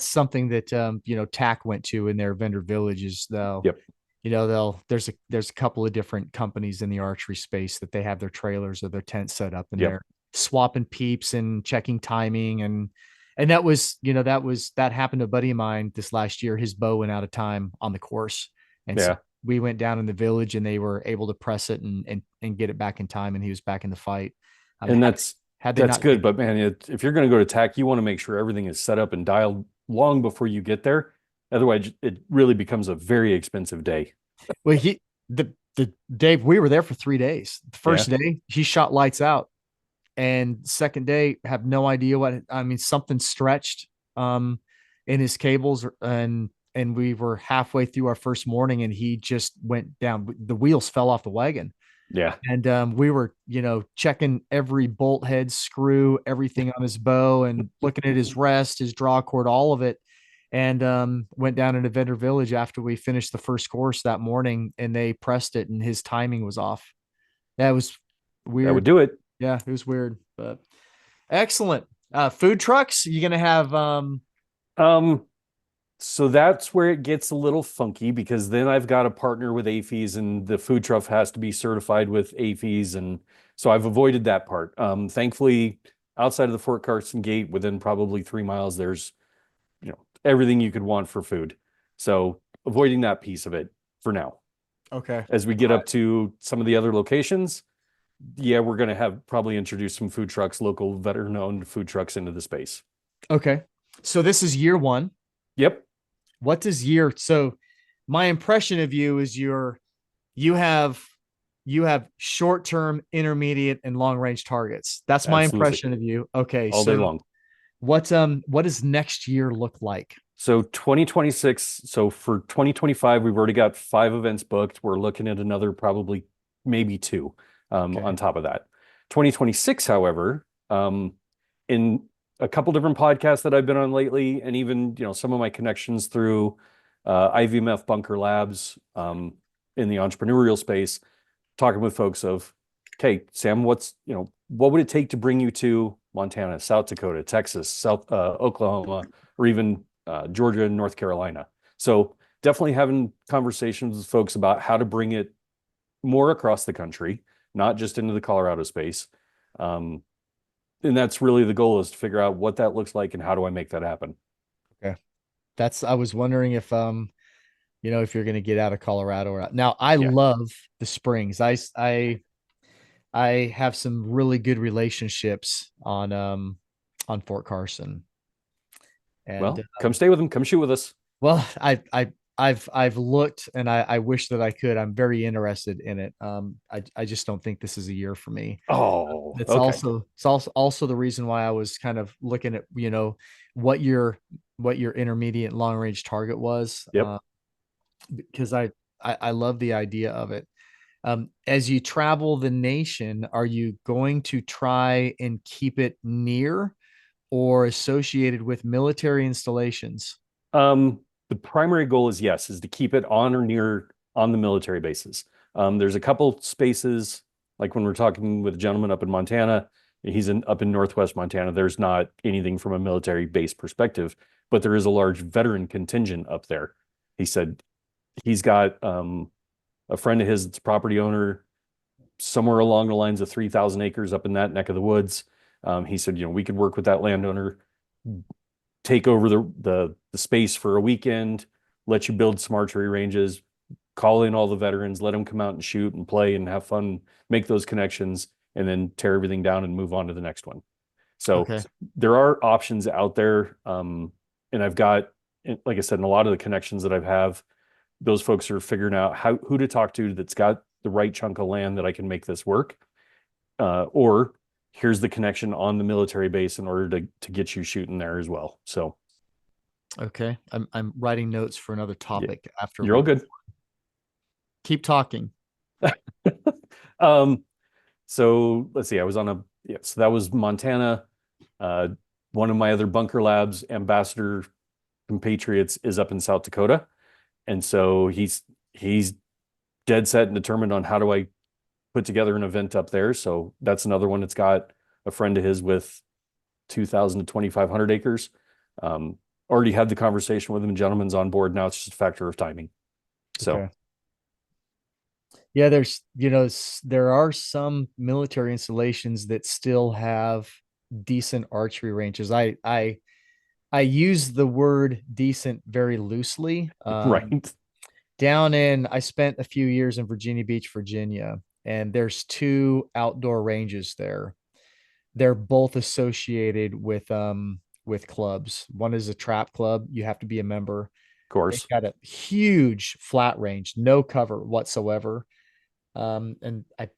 something that TAC went to in their vendor villages, though. Yep. There's a couple of different companies in the archery space that they have their trailers or their tents set up, and Yep. they're swapping peeps and checking timing. And that happened to a buddy of mine this last year. His bow went out of time on the course, and so Yeah. we went down in the village, and they were able to press it and get it back in time, and he was back in the fight. And Had that's had they that's not good, but man, if you're going to go to TAC, you want to make sure everything is set up and dialed long before you get there. Otherwise, it really becomes a very expensive day. Well, the Dave, we were there for 3 days. The Yeah. first day, he shot lights out, and second day, have no idea what. I mean, something stretched in his cables, and we were halfway through our first morning, and he just went down. The wheels fell off the wagon, Yeah. and we were checking every bolt head, screw, everything on his bow, and looking at his rest, his draw cord, all of it. And went down into vendor village after we finished the first course that morning, and they pressed it, and his timing was off. That was That would weird. do it. Yeah, it was weird, but excellent. Food trucks, you gonna have Um, so that's where it gets a little funky because then I've got to partner with AFES and the food truck has to be certified with AFES. And so I've avoided that part. Thankfully, outside of the Fort Carson gate, within probably 3 miles, there's, everything you could want for food. So avoiding that piece of it for now. okay. As we get up to some of the other locations, yeah, we're going to have probably introduce some food trucks, local veteran owned food trucks into the space. Okay. So this is year one. Yep. What does year so my impression of you is you have you have short-term, intermediate, and long-range targets. That's my Absolutely. impression of you. Okay, All day so long. what does next year look like? So 2026, so for 2025, we've already got 5 events booked. We're looking at another probably maybe two Okay. on top of that. 2026, however, in a couple different podcasts that I've been on lately, and even some of my connections through IVMF Bunker Labs in the entrepreneurial space, talking with folks of, okay, Sam, what would it take to bring you to Montana, South Dakota, Texas, South Oklahoma, or even Georgia and North Carolina? So definitely having conversations with folks about how to bring it more across the country, not just into the Colorado space. Um, and that's really the goal, is to figure out what that looks like and how do I make that happen. Okay. I was wondering if you're going to get out of Colorado or not. Now, I Yeah. love the Springs. I have some really good relationships on Fort Carson. And Well, come stay with them. Come shoot with us. well, I've looked and I wish that I could. I'm very interested in it. I just don't think this is a year for me. Oh, It's okay. also the reason why I was kind of looking at, what your intermediate long range target was, Yep. because I love the idea of it. As you travel the nation, are you going to try and keep it near or associated with military installations? The primary goal is yes, is to keep it on or near on the military bases. There's a couple spaces, like when we're talking with a gentleman up in Montana, up in Northwest Montana. There's not anything from a military base perspective, but there is a large veteran contingent up there. He said he's got a friend of his that's a property owner somewhere along the lines of 3,000 acres up in that neck of the woods. He said, we could work with that landowner, take over the space for a weekend, let you build some archery ranges, call in all the veterans, let them come out and shoot and play and have fun, make those connections, and then tear everything down and move on to the next one. So Okay. there are options out there. And I've got, like I said, in a lot of the connections that I have, those folks are figuring out who to talk to that's got the right chunk of land that I can make this work. Or here's the connection on the military base in order to get you shooting there as well. So Okay. I'm writing notes for another yeah, topic after you're all we good. keep talking. um, so let's see, I was on so that was Montana. Uh, One of my other bunker labs ambassador compatriots is up in South Dakota. And so he's dead set and determined on how do I put together an event up there. So that's another one that's got a friend of his with 2,000 to 2,500 acres. Um, Already had the conversation with him. Gentleman's on board now. It's just a factor of timing. So Okay. Yeah, there are some military installations that still have decent archery ranges. I use the word decent very loosely. right, I spent a few years in Virginia Beach, Virginia, and there's two outdoor ranges there. They're both associated with clubs. One is a trap club. You have to be a member. of They've course. got a huge flat range, no cover whatsoever. And I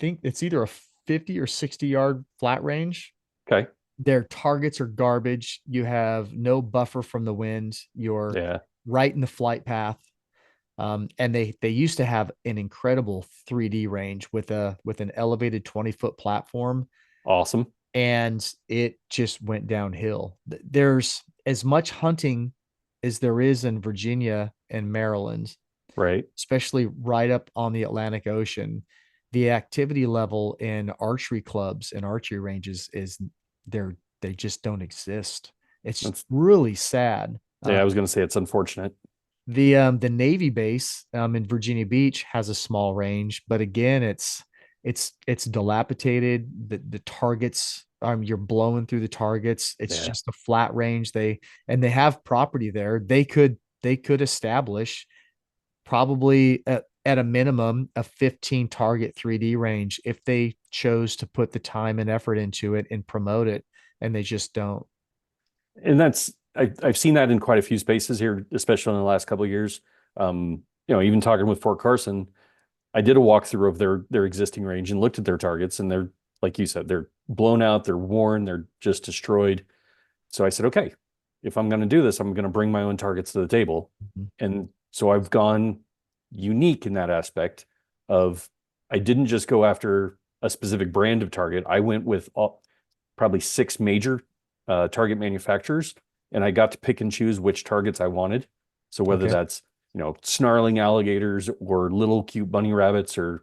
think it's either a 50 or 60-yard flat range. Okay. Their targets are garbage. You have no buffer from the wind. You're Yeah. right in the flight path. And they used to have an incredible 3D range with an elevated 20-foot platform, Awesome. and it just went downhill. There's as much hunting as there is in Virginia and Maryland, Right. especially right up on the Atlantic Ocean. The activity level in archery clubs and archery ranges is they just don't exist. It's That's really sad. Yeah, I was going to say it's unfortunate. The Navy base in Virginia Beach has a small range, but again, it's dilapidated. The targets, you're blowing through the targets. It's Yeah. just a flat range. They have property there. They could establish probably at a minimum a 15 target 3D range if they chose to put the time and effort into it and promote it, and they just don't. And I've seen that in quite a few spaces here, especially in the last couple of years. Even talking with Fort Carson, I did a walkthrough of their existing range and looked at their targets, and they're like you said, they're blown out, they're worn, they're just destroyed. So I said, okay, if I'm going to do this, I'm going to bring my own targets to the table. Mhm. And so I've gone unique in that aspect of I didn't just go after a specific brand of target. I went with probably six major target manufacturers, and I got to pick and choose which targets I wanted. So whether Okay. that's snarling alligators or little cute bunny rabbits or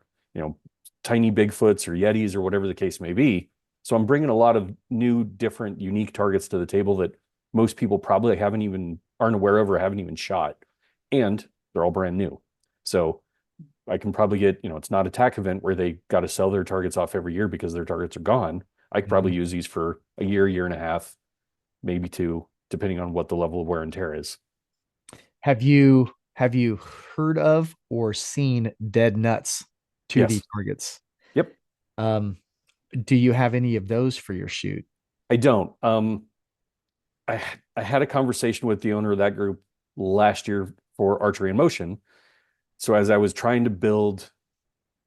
tiny Bigfoots or Yetis or whatever the case may be. So I'm bringing a lot of new, different, unique targets to the table that most people probably aren't aware of or haven't even shot, and they're all brand new. So I can probably get, it's not a tack event where they got to sell their targets off every year because their targets are gone. I could probably Mhm. use these for a year and a half, maybe two, depending on what the level of wear and tear is. Have you heard of or seen dead nuts 2D Yes. targets? Yep. Um, do you have any of those for your shoot? I don't. I had a conversation with the owner of that group last year for archery in motion. So as I was trying to build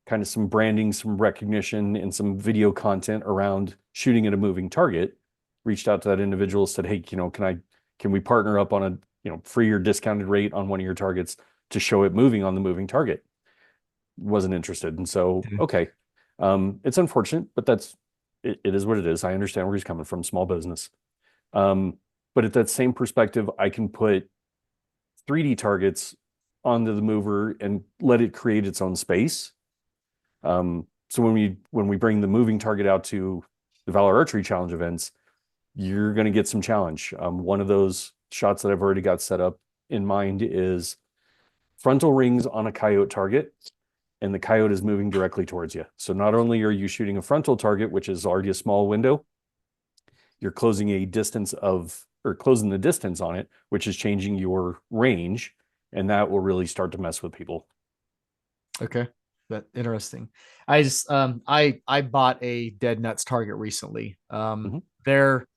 kind of some branding, some recognition, and some video content around shooting at a moving target, reached out to that individual, said, "Hey, can we partner up on a free or discounted rate on one of your targets to show it moving on the moving target?" Wasn't interested, and so okay, it's unfortunate, but it is what it is. I understand where he's coming from, small business. But at that same perspective, I can put 3D targets onto the mover and let it create its own space. So when we bring the moving target out to the Valor Archery Challenge events, you're going to get some challenge. One of those shots that I've already got set up in mind is frontal rings on a coyote target, and the coyote is moving directly towards you. So not only are you shooting a frontal target, which is already a small window, you're closing the distance on it, which is changing your range, and that will really start to mess with people. Okay. That interesting. I just I bought a dead nuts target recently. Mhm. Their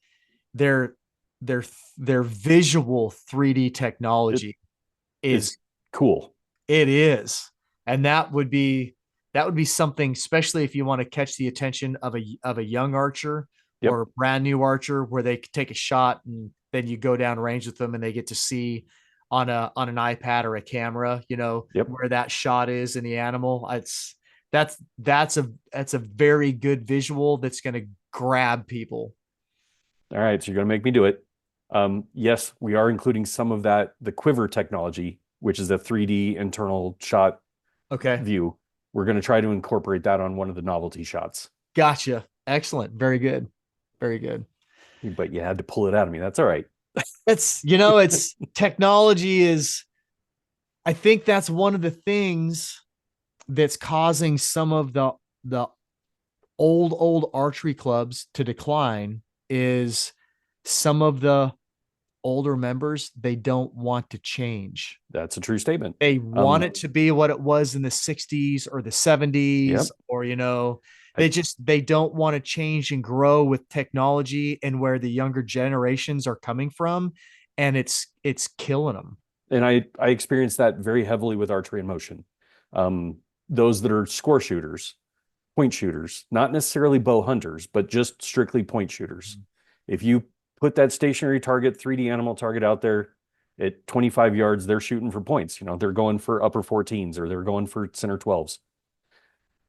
their their their visual 3D It technology is is cool. it is. And that would be something, especially if you want to catch the attention of a young archer Yep. or a brand new archer, where they take a shot and then you go down range with them and they get to see on an iPad or a camera, Yep. where that shot is in the animal. That's a very good visual that's going to grab people. All right, so you're going to make me do it. Yes, we are including some of that, the quiver technology, which is a 3D internal shot Okay. view. We're going to try to incorporate that on one of the novelty shots. Gotcha. Excellent. Very good. Very good. But you had to pull it out of me. That's all right. It's technology is, I think that's one of the things that's causing some of the old archery clubs to decline, is some of the older members, they don't want to change. That's a true statement. They want it to be what it was in the 60s or the 70s, Yep. or I, they don't want to change and grow with technology and where the younger generations are coming from, and it's killing them. and I experienced that very heavily with archery in motion. Um, those that are score shooters, point shooters, not necessarily bow hunters, but just strictly point shooters. If you put that stationary target, 3D animal target out there at 25 yards, they're shooting for points. They're going for upper 14s or they're going for center 12s.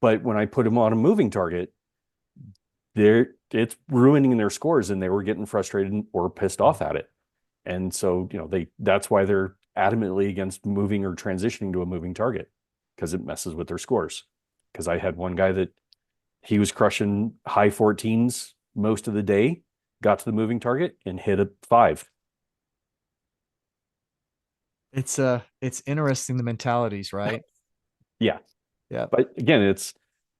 But when I put them on a moving target, it's ruining their scores, and they were getting frustrated or pissed off at it. And so, that's why they're adamantly against moving or transitioning to a moving target, because it messes with their scores. Because I had one guy that he was crushing high 14s most of the day, got to the moving target and hit a 5. It's interesting, the mentalities, right? Yeah. Yeah. But again, it's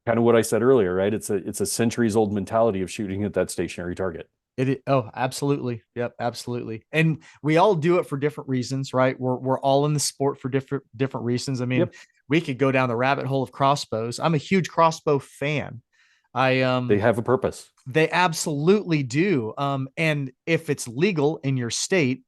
kind of what I said earlier, right? It's a centuries old mentality of shooting at that stationary target. Oh, absolutely. Yep, absolutely. And we all do it for different reasons, right? We're all in the sport for different reasons. I mean, Yep. we could go down the rabbit hole of crossbows. I'm a huge crossbow fan. I They have a purpose. They absolutely do. And if it's legal in your state,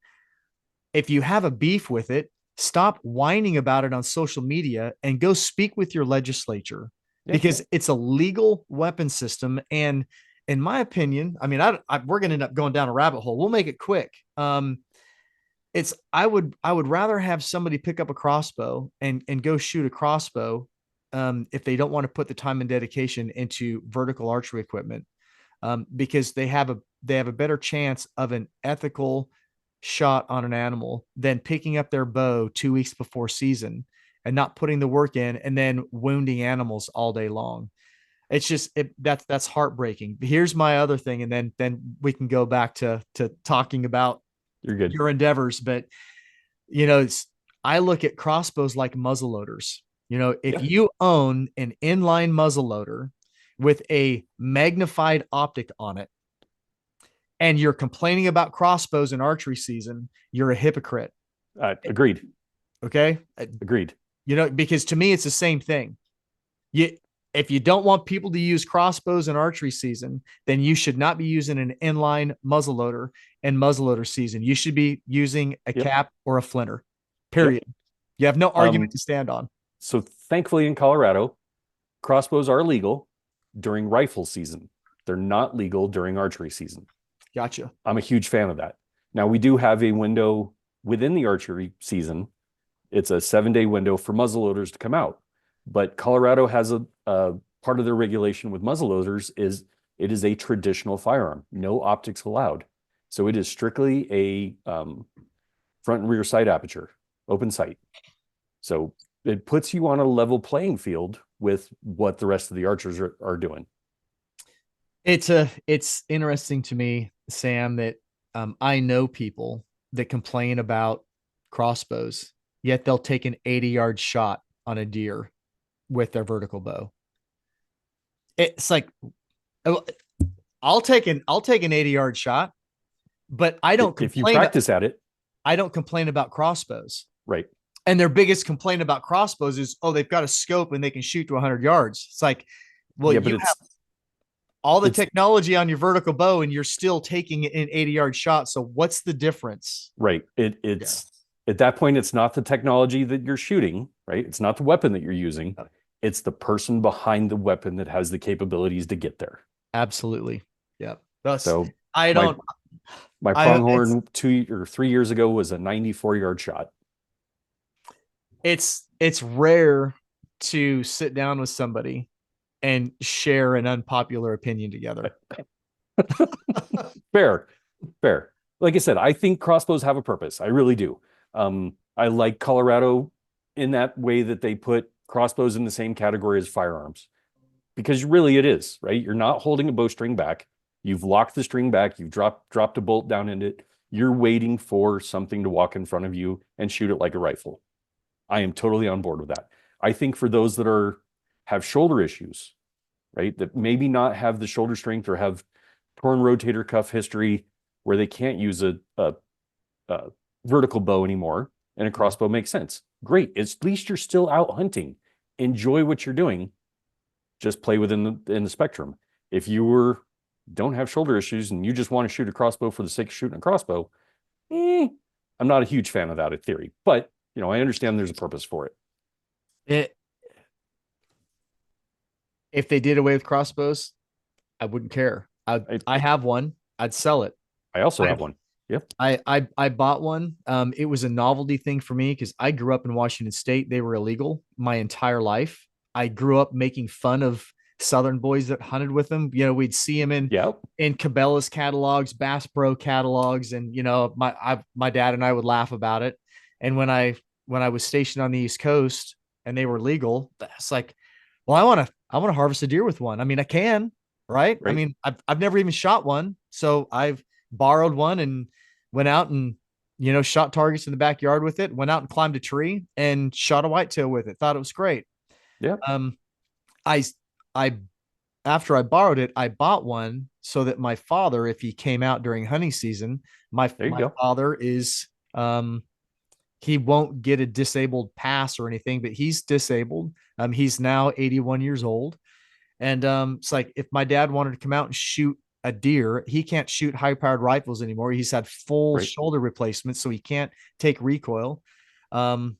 if you have a beef with it, stop whining about it on social media and go speak with your legislature, Yeah. because it's a legal weapon system. And in my opinion, I mean, we're going to end up going down a rabbit hole. We'll make it quick. I would rather have somebody pick up a crossbow and go shoot a crossbow, if they don't want to put the time and dedication into vertical archery equipment, because they have a better chance of an ethical shot on an animal than picking up their bow 2 weeks before season and not putting the work in and then wounding animals all day long. It's just that's heartbreaking. Here's my other thing, and then we can go back to talking about You're good. your endeavors. But it's, I look at crossbows like muzzle loaders. If Yeah. you own an inline muzzle loader with a magnified optic on it, and you're complaining about crossbows in archery season, you're a hypocrite. Agreed. Okay. Agreed. Because to me, it's the same thing. If you don't want people to use crossbows in archery season, then you should not be using an inline muzzleloader in muzzleloader season. You should be using a Yep. cap or a flinter, Yep. period. You have no argument Um, to stand on. so thankfully in Colorado, crossbows are legal during rifle season. They're not legal during archery season. Gotcha. I'm a huge fan of that. Now we do have a window within the archery season. It's a 7-day window for muzzleloaders to come out. But Colorado has a part of their regulation with muzzleloaders is it is a traditional firearm, no optics allowed. So it is strictly a front and rear sight aperture, open sight. So it puts you on a level playing field with what the rest of the archers are doing. It's interesting to me, Sam, that I know people that complain about crossbows, yet they'll take an 80-yard shot on a deer with their vertical bow. It's like oh, I'll take an 80-yard shot, but If you practice at it, I don't complain about crossbows. right. And their biggest complaint about crossbows is, oh, they've got a scope and they can shoot to 100 yards. It's like, well, Yeah, you but have all the it's technology on your vertical bow and you're still taking an 80-yard shot. So what's the difference? right. Yeah. It's at that point, it's not the technology that you're shooting, right? It's not the weapon that you're using. It's the person behind the weapon that has the capabilities to get there. Absolutely. Yeah. Thus, So I my don't, my I, pronghorn 2 or 3 years ago was a 94-yard shot. it's rare to sit down with somebody and share an unpopular opinion together. Fair, fair. Like I said, I think crossbows have a purpose. I really do. I like Colorado in that way that they put crossbows in the same category as firearms because really it is, right? You're not holding a bowstring back. You've locked the string back. You've dropped a bolt down in it. You're waiting for something to walk in front of you and shoot it like a rifle. I am totally on board with that. I think for those that have shoulder issues, right, that maybe not have the shoulder strength or have torn rotator cuff history where they can't use a vertical bow anymore and a crossbow makes sense. Great. At least you're still out hunting. Enjoy what you're doing. Just play within the spectrum. If don't have shoulder issues and you just want to shoot a crossbow for the sake of shooting a crossbow, I'm not a huge fan of that in theory. But I understand there's a purpose for it. It, if they did away with crossbows, I wouldn't care. I have one. I'd sell it. I also I have one. Yep. I bought one. It was a novelty thing for me because I grew up in Washington State. They were illegal my entire life. I grew up making fun of Southern boys that hunted with them. We'd see them Yep. in Cabela's catalogs, Bass Pro catalogs, and my dad and I would laugh about it. And when I was stationed on the East Coast and they were legal, it's like, well, I want to harvest a deer with one. I mean, I can, right? I Right. mean, I've never even shot one, so I've borrowed one and went out and shot targets in the backyard with it. Went out and climbed a tree and shot a whitetail with it. Thought it was great. Yep. Um, I I after I borrowed it, I bought one so that my father, if he came out during hunting season, There you my go. father is he won't get a disabled pass or anything, but he's disabled. He's now 81 years old. And it's like if my dad wanted to come out and shoot a deer, he can't shoot high powered rifles anymore. He's had full Right. shoulder replacements, so he can't take recoil. Um,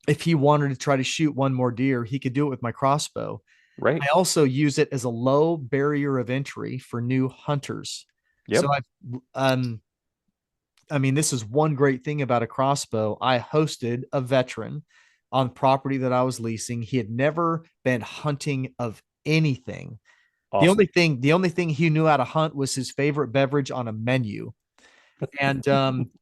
if he wanted to try to shoot one more deer, he could do it with my crossbow. Right. I also use it as a low barrier of entry for new hunters. So Yep. I mean, this is one great thing about a crossbow. I hosted a veteran on property that I was leasing. He had never been hunting of anything. Awesome. The only thing he knew how to hunt was his favorite beverage on a menu. And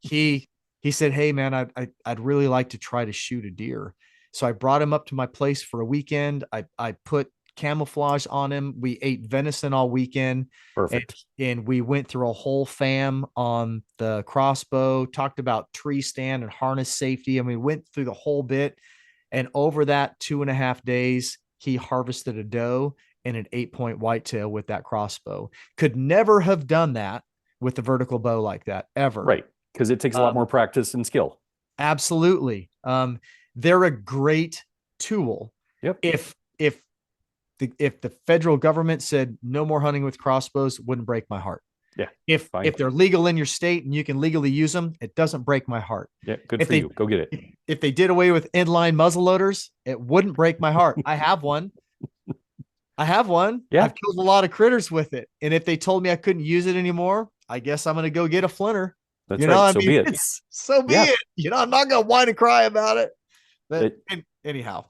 he said, "Hey man, I'd really like to try to shoot a deer." So I brought him up to my place for a weekend. I put camouflage on him. We ate venison all weekend, and Perfect. we went through a whole fam on the crossbow. Talked about tree stand and harness safety, and we went through the whole bit. And over that 2.5 days, he harvested a doe and an 8-point whitetail with that crossbow. Could never have done that with the vertical bow like that ever. Right. Because it takes a lot Um, more practice and skill. absolutely. They're a great tool. Yep. If the federal government said no more hunting with crossbows, wouldn't break my heart. Yeah, fine. If they're legal in your state and you can legally use them, it doesn't break my heart. Yeah, good If for they you. Go get it. if they did away with inline muzzle loaders, it wouldn't break my heart. I have one. I have one. Yeah, I've killed a lot of critters with it. And if they told me I couldn't use it anymore, I guess I'm going to go get a flinter. that's right. I So mean, be it. it's so be Yeah, it. I'm not going to whine and cry about it. But it, anyhow,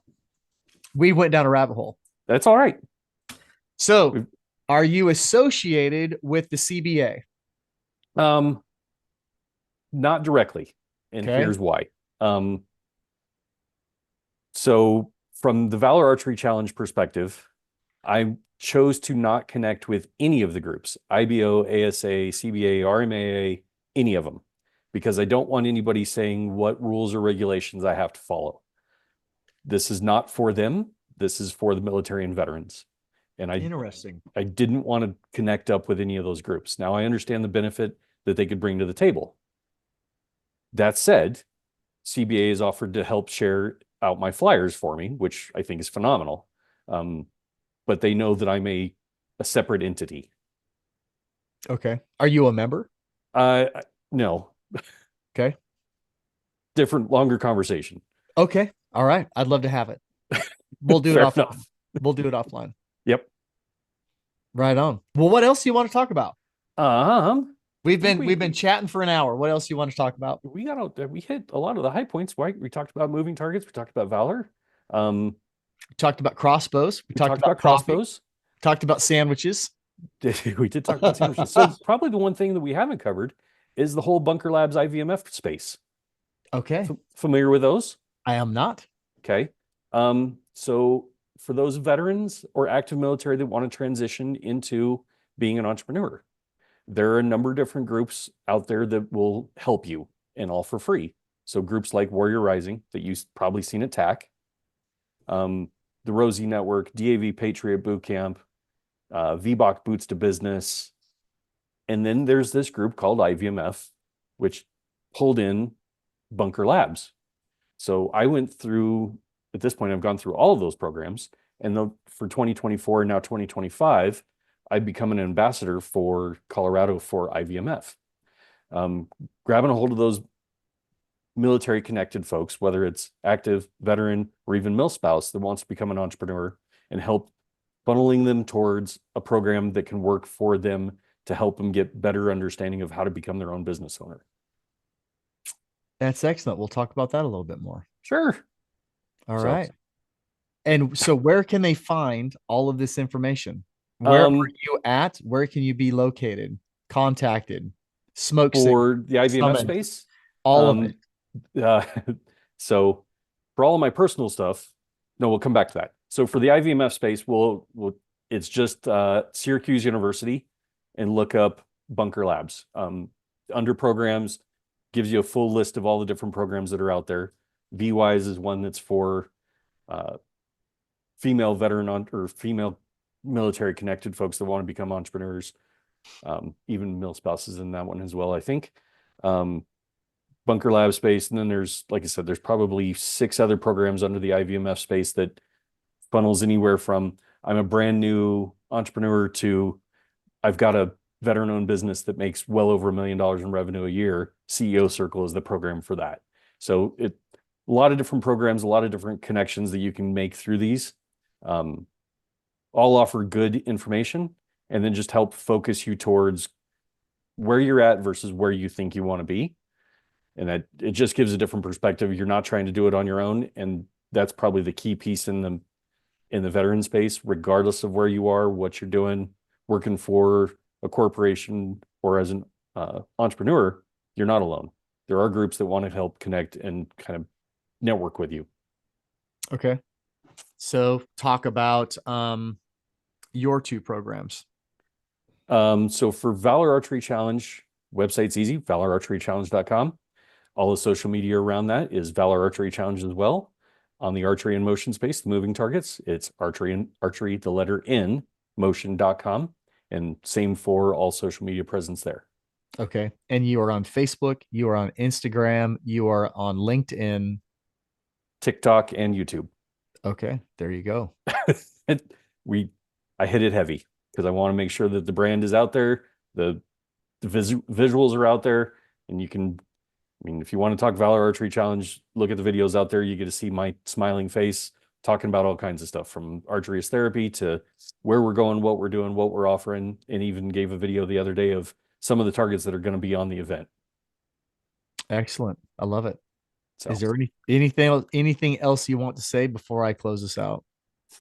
we went down a rabbit hole. that's all right. So, We've, are you associated with the CBA? um, not directly, and Okay. here's why. Um, so from the Valor Archery Challenge perspective, I chose to not connect with any of the groups, IBO, ASA, CBA, RMAA, any of them, because I don't want anybody saying what rules or regulations I have to follow. This is not for them. This is for the military and veterans. And Interesting. I didn't want to connect up with any of those groups. Now I understand the benefit that they could bring to the table. That said, CBA has offered to help share out my flyers for me, which I think is phenomenal. But they know that I'm a separate entity. Okay. Are you a member? Uh, no, Okay. different, longer conversation. Okay. All right. I'd love to have it. We'll do it Fair offline. enough. We'll do it offline. Yep. Right on. Well, what else do you want to talk about? I think We've been chatting for an hour. What else do you want to talk about? we hit a lot of the high points. Right? We talked about moving targets. We talked about Valor. Um, We talked about crossbows. We we talked talked about about coffee. crossbows. Talked about sandwiches. We did talk about sandwiches. So probably the one thing that we haven't covered is the whole Bunker Labs IVMF space. Okay. Familiar with those? I am not. Okay. So for those veterans or active military that want to transition into being an entrepreneur, there are a number of different groups out there that will help you, and all for free. So groups like Warrior Rising that you've probably seen at TAC, the Rosie Network, DAV Patriot Boot Camp, VBOC Boots to Business. And then there's this group called IVMF, which pulled in Bunker Labs. So I went through, at this point, I've gone through all of those programs. And for 2024 and now 2025, I've become an ambassador for Colorado for IVMF. Grabbing a hold of those military connected folks, whether it's active, veteran, or even milspouse that wants to become an entrepreneur, and help funneling them towards a program that can work for them to help them get better understanding of how to become their own business owner. That's excellent. We'll talk about that a little bit more. Sure. All So, right. And so where can they find all of this information? Where are you at? Where can you be located? Contacted? Smoke signal? for the IVMF Summoned? space, All of it. uh, so for all of my personal stuff, no, we'll come back to that. So for the IVMF space, it's just Syracuse University, and look up Bunker Labs. Under programs, gives you a full list of all the different programs that are out there. VWise is one that's for female veteran or female military connected folks that want to become entrepreneurs. Even mil spouses in that one as well, I think. Bunker Lab space, and then there's, like I said, there's probably 6 other programs under the IVMF space that funnels anywhere from I'm a brand new entrepreneur to I've got a veteran-owned business that makes well over $1 million in revenue a year. CEO Circle is the program for that. So a lot of different programs, a lot of different connections that you can make through these. All offer good information, and then just help focus you towards where you're at versus where you think you want to be. And that it just gives a different perspective. You're not trying to do it on your own. And that's probably the key piece in the veteran space, regardless of where you are, what you're doing, working for a corporation or as an entrepreneur, you're not alone. There are groups that want to help connect and kind of network with you. Okay. So talk about your 2 programs. So for Valor Archery Challenge, website's easy, valorarcherychallenge.com. All the social media around that is Valor Archery Challenge as well. On the archery and motion space, the moving targets, it's archery, the letter N, motion.com. And same for all social media presence there. Okay. And you are on Facebook, you are on Instagram, you are on LinkedIn, TikTok and YouTube. Okay, there you go. I hit it heavy because I want to make sure that the brand is out there. The visuals are out there, and you can, I mean, if you want to talk Valor Archery Challenge, look at the videos out there. You get to see my smiling face talking about all kinds of stuff from archery as therapy to where we're going, what we're doing, what we're offering, and even gave a video the other day of some of the targets that are going to be on the event. Excellent. I love it. Is So there anything else you want to say before I close this out?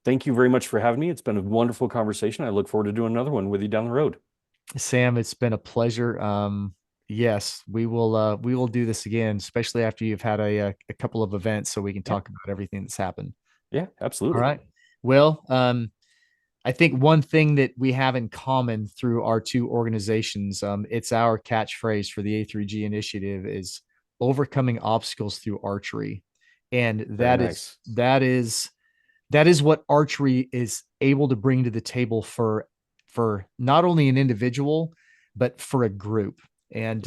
thank you very much for having me. It's been a wonderful conversation. I look forward to doing another one with you down the road. Sam, it's been a pleasure. Yes, we will do this again, especially after you've had a couple of events so we can Yeah. talk about everything that's happened. Yeah, All absolutely. right. Well, I think one thing that we have in common through our two organizations, it's our catchphrase for the A3G initiative is overcoming obstacles through archery. And Very nice. that is what archery is able to bring to the table for not only an individual but for a group. And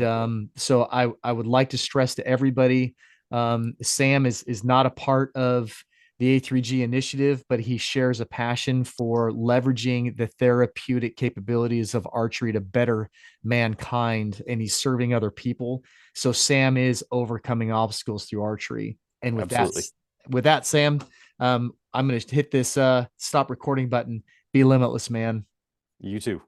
so I would like to stress to everybody, Sam is not a part of the A3G initiative, but he shares a passion for leveraging the therapeutic capabilities of archery to better mankind, and he's serving other people. So Sam is overcoming obstacles through archery. And Absolutely. with that, Sam, I'm going to hit this stop recording button. Be limitless, man. You too.